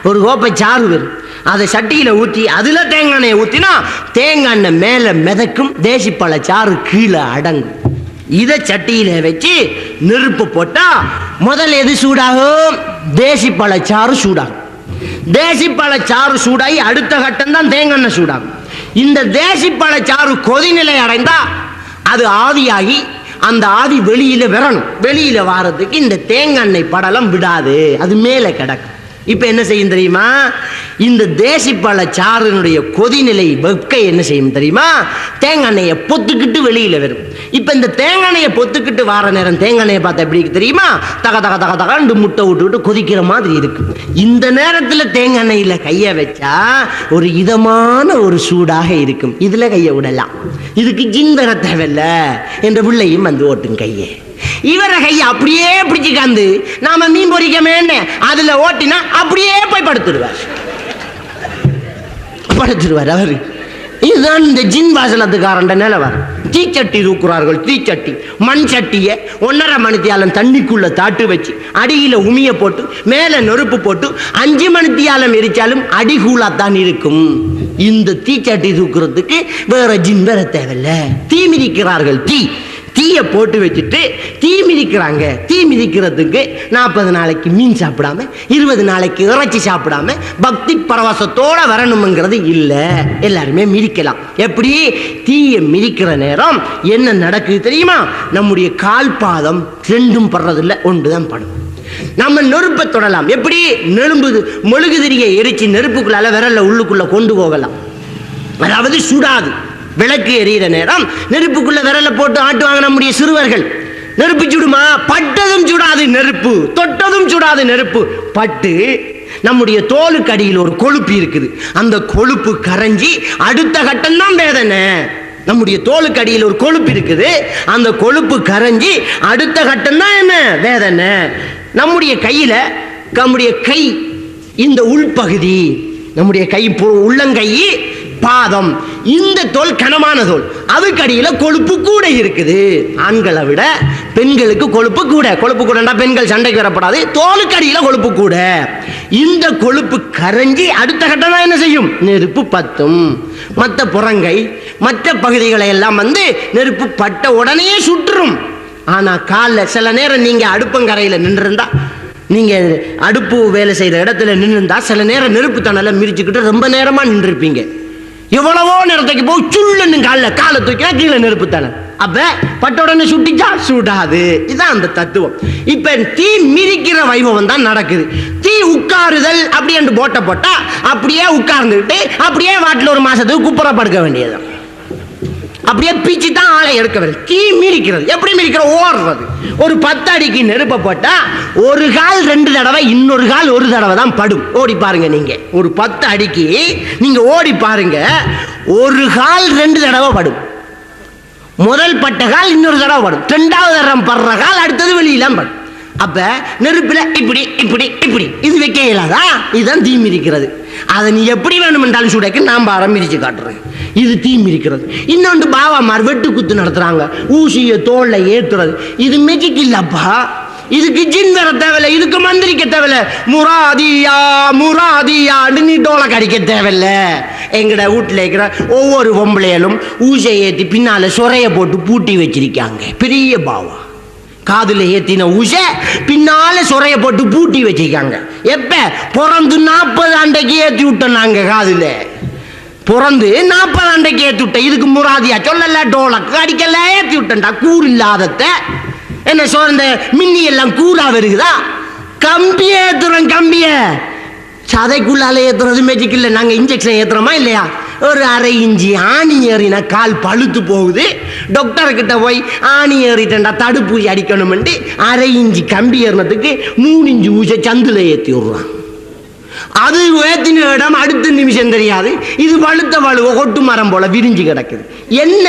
ஒரு கோப்பை சாறு வரும். அதை சட்டியில ஊற்றி அதுல தேங்காய் எண்ணெயை ஊத்தினா தேங்காய் எண்ணெய் மேல மிதக்கும், தேசிப்பழ சாறு கீழே அடங்கும். இதை சட்டியில வச்சு நெருப்பு போட்டா முதல் எது சூடாகும்? தேசிப்பழ சாறு சூடாகும். தேசிப்பழ சாறு சூடாகி அடுத்த கட்டம் தான் தேங்காய் எண்ணெய் சூடாகும். இந்த தேசிப்பழ சாறு கொதிநிலை அடைந்தா அது ஆவியாகி அந்த ஆவி வெளியில வரணும். வெளியில வாரத்துக்கு இந்த தேங்காய் எண்ணெய் படலம் விடாது, அது மேல கிடக்கும். இப்ப என்ன செய்யும் தெரியுமா? இந்த தேசிப்பழ சாறினுடைய கொதிநிலை வெக்கை என்ன செய்யும் தெரியுமா? தேங்காய் எண்ணெயை பொத்துக்கிட்டு வெளியில வரும். இப்ப இந்த தேங்காய் எண்ணெயை பொத்துக்கிட்டு வார நேரம் தேங்காய் எண்ணெயை பார்த்தா எப்படி தெரியுமா? தக தக தக தகண்டு முட்டை விட்டு கொதிக்கிற மாதிரி இருக்கு. இந்த நேரத்துல தேங்காய் எண்ணெயில கைய வச்சா ஒரு இதமான ஒரு சூடாக இருக்கும். இதுல கைய விடலாம், இதுக்கு ஜின் வர தேவையில்ல என்ற பிள்ளையும் வந்து ஓட்டும் கையை. இவர கையை அப்படியே பிடிச்சிக்காந்து நாம மீன் பொறிக்கமே அதுல ஓட்டினா அப்படியே போய் படுத்துடுவார் அவரு. இதுதான் இந்த ஜின் வாசலத்துக்காரண்ட நிலவர். தீச்சட்டி தூக்குறார்கள். தீச்சட்டி மண் சட்டியை 1.5 மணித்தியாலம் தண்ணிக்குள்ள தாட்டு வச்சு அடியில உமிய போட்டு மேல நெருப்பு போட்டு 5 மணித்தியாலம் எரிச்சாலும் அடிகூலாத்தான் இருக்கும். இந்த தீச்சட்டி தூக்குறதுக்கு வேற ஜின் வேற தேவையில்ல. தீ மிதிக்கிறார்கள். தீயை போட்டு வச்சுட்டு தீ மிதிக்கிறாங்க. தீ மிதிக்கிறதுக்கு 40 நாளைக்கு மீன் சாப்பிடாம 20 நாளைக்கு இறைச்சி சாப்பிடாம பக்தி பரவசத்தோட வரணுங்கிறது இல்லை. எல்லாருமே மிதிக்கலாம். எப்படி? தீயை மிதிக்கிற நேரம் என்ன நடக்குது தெரியுமா? நம்முடைய கால் பாதம் 2ம் படுறதில்லை, 1 தான் படும். நம்ம நெருப்பை தொடலாம். எப்படி? நெரும்புது மெழுகுதிரியை எரிச்சு நெருப்புக்குள்ளால விரல்ல உள்ளுக்குள்ள கொண்டு போகலாம். அதாவது சுடாது. விளக்கு எரியிற நேரம் நெருப்புக்குள்ள விரல போட்டு ஆட்டுவாங்க நம்முடைய சிறுவர்கள். நெருப்பு சுடுமா? பட்டதும் சுடாது நெருப்பு, தொட்டதும் சுடாது நெருப்பு. பட்டு நம்முடைய தோலுக்கு அடியில் ஒரு கொழுப்பு இருக்குது. அந்த கொழுப்பு கரைஞ்சி அடுத்த கட்டம் தான் வேதனை. நம்முடைய தோலுக்கு அடியில் ஒரு கொழுப்பு இருக்குது. அந்த கொழுப்பு கரைஞ்சி அடுத்த கட்டம் தான் என்ன? வேதனை. நம்முடைய கையில நம்முடைய கை இந்த உள்பகுதி, நம்முடைய கை உள்ளங்கை பாதம், இந்த தோல் கனமான தோல், அதுக்கு அடியில கொழுப்பு கூட இருக்குது. ஆண்களை விட பெண்களுக்கு கொழுப்பு கூட. கொழுப்பு கூடண்டா பெண்கள் சண்டைக்கு வரப்படாது. தோலுக்கு அடியில கொழுப்பு கூட. இந்த கொழுப்பு கரைஞ்சி அடுத்த கட்டம் என்ன செய்யும்? நெருப்பு பத்தும். மற்ற புறங்கை மற்ற பகுதிகளை எல்லாம் வந்து நெருப்பு பட்ட உடனே சுற்றும். ஆனா காலில் சில நேரம் நீங்க அடுப்பங்கரையில் நின்றுருந்தா, நீங்க அடுப்பு வேலை செய்யற இடத்துல நின்றுருந்தா சில நேரம் நெருப்பு தணலை மிரிச்சுக்கிட்டு ரொம்ப நேரமா நின்றுருப்பீங்க. எவ்வளவோ நேரத்துக்கு போய் சுள்ளுன்னு காலை தூக்கினா கீழே நெருப்பு தணல். அப்ப பட்ட உடனே சுட்டிச்சா? சுடாது. இதுதான் அந்த தத்துவம். இப்ப தீ மிதிக்கிற வைபவம் தான் நடக்குது. தீ உட்காருதல் அப்படி என்று போட்டா அப்படியே உட்கார்ந்துக்கிட்டு அப்படியே வாட்டில் ஒரு மாசத்துக்கு குப்புற படுக்க வேண்டியதுதான். அப்படியே பீச்சு தான் ஆளை எடுக்க வருது. தீ மிதிக்கிறது எப்படி மிதிக்கிற? ஓடுறது. ஒரு 10 அடிக்கு நெருப்ப போட்டா ஒரு கால் 2 தடவை, இன்னொரு கால் 1 தடவை தான் படும். ஓடி பாருங்க. நீங்க ஒரு 10 அடிக்கு நீங்க ஓடி பாருங்க, ஒரு கால் 2 தடவை படும். முதல் பட்ட கால் இன்னொரு தடவை படும். 2வது தரம் படுற கால் அடுத்தது வெளியெல்லாம் படும். அப்ப நெருப்புல இப்படி இப்படி இப்படி இது வைக்க இயலாதா? இதுதான் தீ மிதிக்கிறது. அதை நீ எப்படி வேணும் என்றாலும் சுடைக்கு நான் ஆரம்பிச்சு காட்டுறேன். இது தீ மிதிக்கிறது. இன்னொன்று பாவாமார் வெட்டு குத்து நடத்துறாங்க, ஊசிய தோல்ல ஏத்துறது. இது மெஜிக் இல்லப்பா. இதுக்கு ஜின் வர தேவையில்ல, இதுக்கு மந்திரிக்க தேவையில்ல. முராதியா முராதியான்னு நீ டோலக் அடிக்க தேவையில்ல. எங்கட வீட்டில் இருக்கிற ஒவ்வொரு பொம்பளையிலும் ஊசியை ஏற்றி பின்னால சொரைய போட்டு பூட்டி வச்சிருக்காங்க. பெரிய பாவா காதுல ஏத்தின ஊச பின்னால சொரைய போட்டு பூட்டி வச்சிருக்காங்க. எப்ப பிறந்து 40 ஆண்டைக்கு ஏற்றி விட்டோம் நாங்க. காதுல பிறந்து 40 ஆண்டைக்கு ஏற்றி விட்டேன். இதுக்கு முராதியா சொல்லல, டோலக்கு அடிக்கல, ஏற்றி விட்டேன்டா. கூறு இல்லாதத என்ன சொந்த மின்னி எல்லாம் கூறா வருகுதா? கம்பிய ஏத்துறோம். கம்பிய சதைக்குள்ளால ஏத்துறது மேஜிக் இல்லை. நாங்க இன்ஜெக்ஷன் ஏத்துறோமா இல்லையா? ஒரு 1/2 இன்ச்சு ஆணி ஏறினா கால் பழுத்து போகுது. டாக்டர் கிட்ட போய் ஆணி ஏறிட்டா தடுப்பூசி அடிக்கணும். 1/2 இன்ச்சு கம்பி ஏறினதுக்கு 3 இன்ச்சு ஊச சந்துல ஏற்றி விடுறான். அது ஏத்தின இடம் அடுத்த நிமிஷம் தெரியாது. இது வழுத்த வலுவ கொட்டு மரம் போல விரிஞ்சு கிடக்குது. என்ன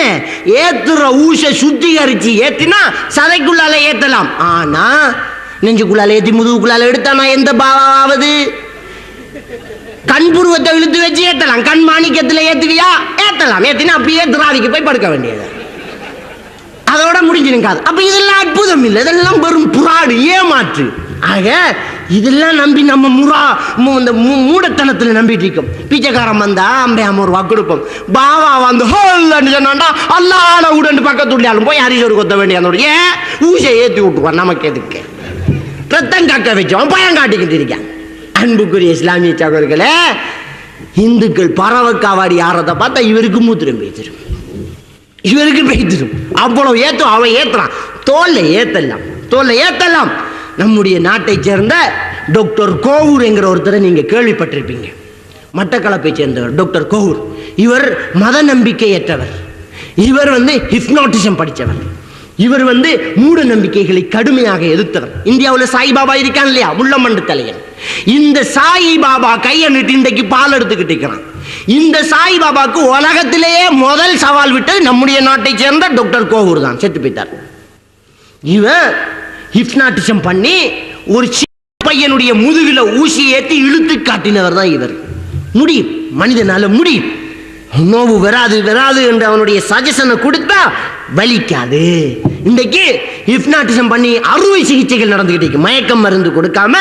ஏத்துற ஊச சுத்திகரிச்சு ஏத்தினா சதைக்குள்ளால ஏத்தலாம். ஆனா நெஞ்சுக்குள்ளால ஏத்தி முதுகுக்குள்ளால எடுத்தானா எந்த பாவாவது? கண்புருவத்தை இழுத்து வச்சு ஏத்தலாம். கண் மாணிக்கத்தில் ஏத்துவியா? ஏத்தலாம். ஏத்தினா அப்படியே திராவிக்கு போய் படுக்க வேண்டியது. அதோட முடிஞ்சிருக்காது. அப்ப இதெல்லாம் அற்புதம் இல்லை, இதெல்லாம் வெறும் புறாடு, ஏமாற்று. ஆக இதெல்லாம் நம்பி நம்ம மூடத்தனத்தில் நம்பிட்டு இருக்கோம். பிச்சைக்காரன் வந்தா 50 ரூபா கொடுப்போம். பாவா வந்து சொன்னா அல்லாட உடனே பக்கத்துள்ளாலும் போய் அரிசோறு கொத்த வேண்டிய ஏன் ஊசை ஏற்றி விட்டுவான். நமக்கு எதுக்கு ரத்தம் கக்க வச்சோம் பயம் காட்டிக்கிட்டு இருக்கான். அன்புக்குரிய இஸ்லாமிய சகோதரர்களே, இந்துக்கள் பறவைக்காவாடி ஆறதை பார்த்தா இவருக்கு மூத்திரம் பேசிடும், இவருக்கு பேசிடும். அவ்வளவு ஏத்தும். அவன் ஏத்துறான். தோல்ல ஏத்தலாம். நம்முடைய நாட்டை சேர்ந்த டாக்டர் கோவூர் என்கிற ஒருத்தரை நீங்க கேள்விப்பட்டிருப்பீங்க. மட்டக்களப்பை சேர்ந்தவர் டாக்டர் கோவூர். இவர் மத நம்பிக்கையற்றவர். இவர் ஹிப்னாட்டிசம் படித்தவர். இவர் மூட நம்பிக்கைகளை கடுமையாக எதிர்த்தவர். இந்தியாவில் சாய்பாபா இருக்கான் இல்லையா, முள்ளமண்டு தலையன். இந்த சாய்பாபா கையை நீட்டி இன்றைக்கு பால் எடுத்துக்கிட்டு இருக்கிறான். இந்த சாய்பாபாக்கு உலகத்திலேயே முதல் சவால் விட்டது நம்முடைய நாட்டை சேர்ந்த டாக்டர் கோவூர் தான். செத்து போயிட்டார். இவர் ஹிப்னாட்டிசம் பண்ணி ஒரு பையனுடைய முதுகில ஊசி ஏற்றி இழுத்து காட்டினவர் தான் இவர். முடியும், மனிதனால முடியும். நோவு வராது என்று அவனுடைய சஜஷனை கொடுத்தா வலிக்காது. இன்றைக்கு ஹிப்னாட்டிசம் பண்ணி அறுவை சிகிச்சைகள் நடந்துகிட்டு இருக்கு. மயக்கம் மருந்து கொடுக்காம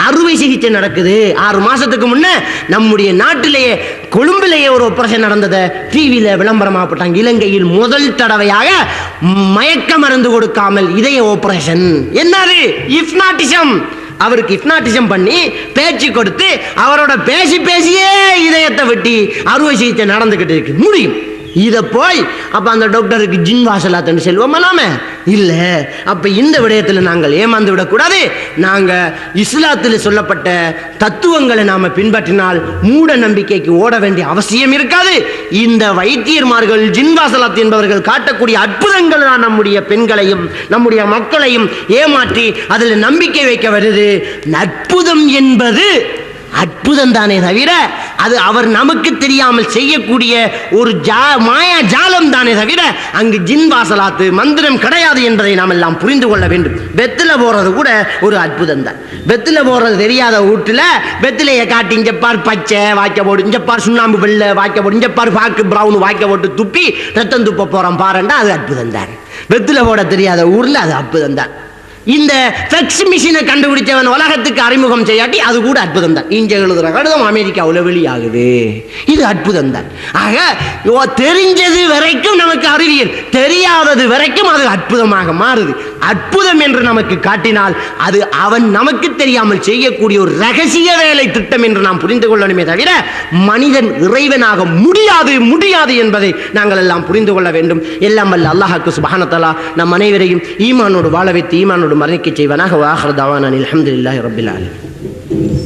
அறுவை சிகிச்சை நடக்குது. 6 மாசத்துக்கு முன்ன நம்முடைய நாட்டிலேயே கொழும்பிலேயே ஒரு ஆபரேஷன் நடந்ததை டிவியில விளம்பரமாப்பட்டாங்க. இலங்கையில் முதல் தடவையாக மயக்க மருந்து கொடுக்காமல் இதய ஆபரேஷன். என்னது? ஹிப்னாட்டிசம். அவருக்கு ஹிப்னாட்டிசம் பண்ணி பேச்சு கொடுத்து அவரோட பேசியே இதயத்தை வெட்டி அறுவை சிகிச்சை நடந்துகிட்டு இருக்கு. முடியும். இதை போய் அப்ப அந்த டாக்டருக்கு ஜின் வாசலாத்தன்னு செல்வோமா நாம? இல்ல. அப்ப இந்த விடயத்தில் நாங்கள் ஏமாந்து விடக்கூடாது. நாங்க இஸ்லாத்தில் சொல்லப்பட்ட தத்துவங்களை நாம பின்பற்றினால் மூட நம்பிக்கைக்கு ஓட வேண்டிய அவசியம் இருக்காது. இந்த வைத்தியர்மார்கள் ஜின் வாசலாத் என்பவர்கள் காட்டக்கூடிய அற்புதங்கள் தான் நம்முடைய பெண்களையும் நம்முடைய மக்களையும் ஏமாற்றி அதில் நம்பிக்கை வைக்க வருது. அற்புதம் என்பது அற்புதம் தானே தவிர அது அவர் நமக்கு தெரியாமல் செய்யக்கூடிய ஒரு மாயா ஜாலம் தானே தவிர அங்கு ஜின் வாசலாத்து மந்திரம் கிடையாது என்பதை நாம் எல்லாம் புரிந்து கொள்ள வேண்டும். வெத்தில போறது கூட ஒரு அற்புதம் தான். வெத்தில போறது தெரியாத வீட்டுல வெத்திலையை காட்டி இஞ்சப்பார் பச்சை வாய்க்க போடு, இஞ்சப்பார் சுண்ணாம்பு வெள்ளை வாய்க்க போடு, இஞ்சப்பார் பாக்கு பிரவுன் வாய்க்க போட்டு துப்பி ரத்தம் துப்ப போறோம் பாருண்டா, அது அற்புதம் தான். வெத்தில போட தெரியாத ஊர்ல அது அற்புதம் தான். இந்த ஃபெக்ஸ் மிஷினை கண்டுபிடிச்சவன் உலகத்துக்கு அறிமுகம் செய்யாட்டி அது கூட அற்புதம் தான். இங்க எழுதுற கடிதம் அமெரிக்காவில் வெளியாகுது, இது அற்புதம் தான். ஆக தெரிஞ்சது வரைக்கும் நமக்கு அறிவியல், தெரியாதது வரைக்கும் அது அற்புதமாக மாறுது. அற்புதம் என்று நமக்கு காட்டினால் அது அவன் நமக்கு தெரியாமல் செய்யக்கூடிய ஒரு ரகசிய வேலை திட்டம் என்று நாம் புரிந்து கொள்ளணுமே தவிர மனிதன் இறைவனாக முடியாது என்பதை நாங்கள் எல்லாம் புரிந்து கொள்ள வேண்டும். எல்லாம் வல்ல அல்லாஹ்வுக்கு சுப்ஹானஹு வ தஆலா நம் அனைவரையும் ஈமானோடு வாழ வைத்து ஈமானோடு மரணிக்க செய்வனாக. வ ஆகிரு தஅவானா அல்ஹம்துலில்லாஹி ரப்பில் ஆலமீன்.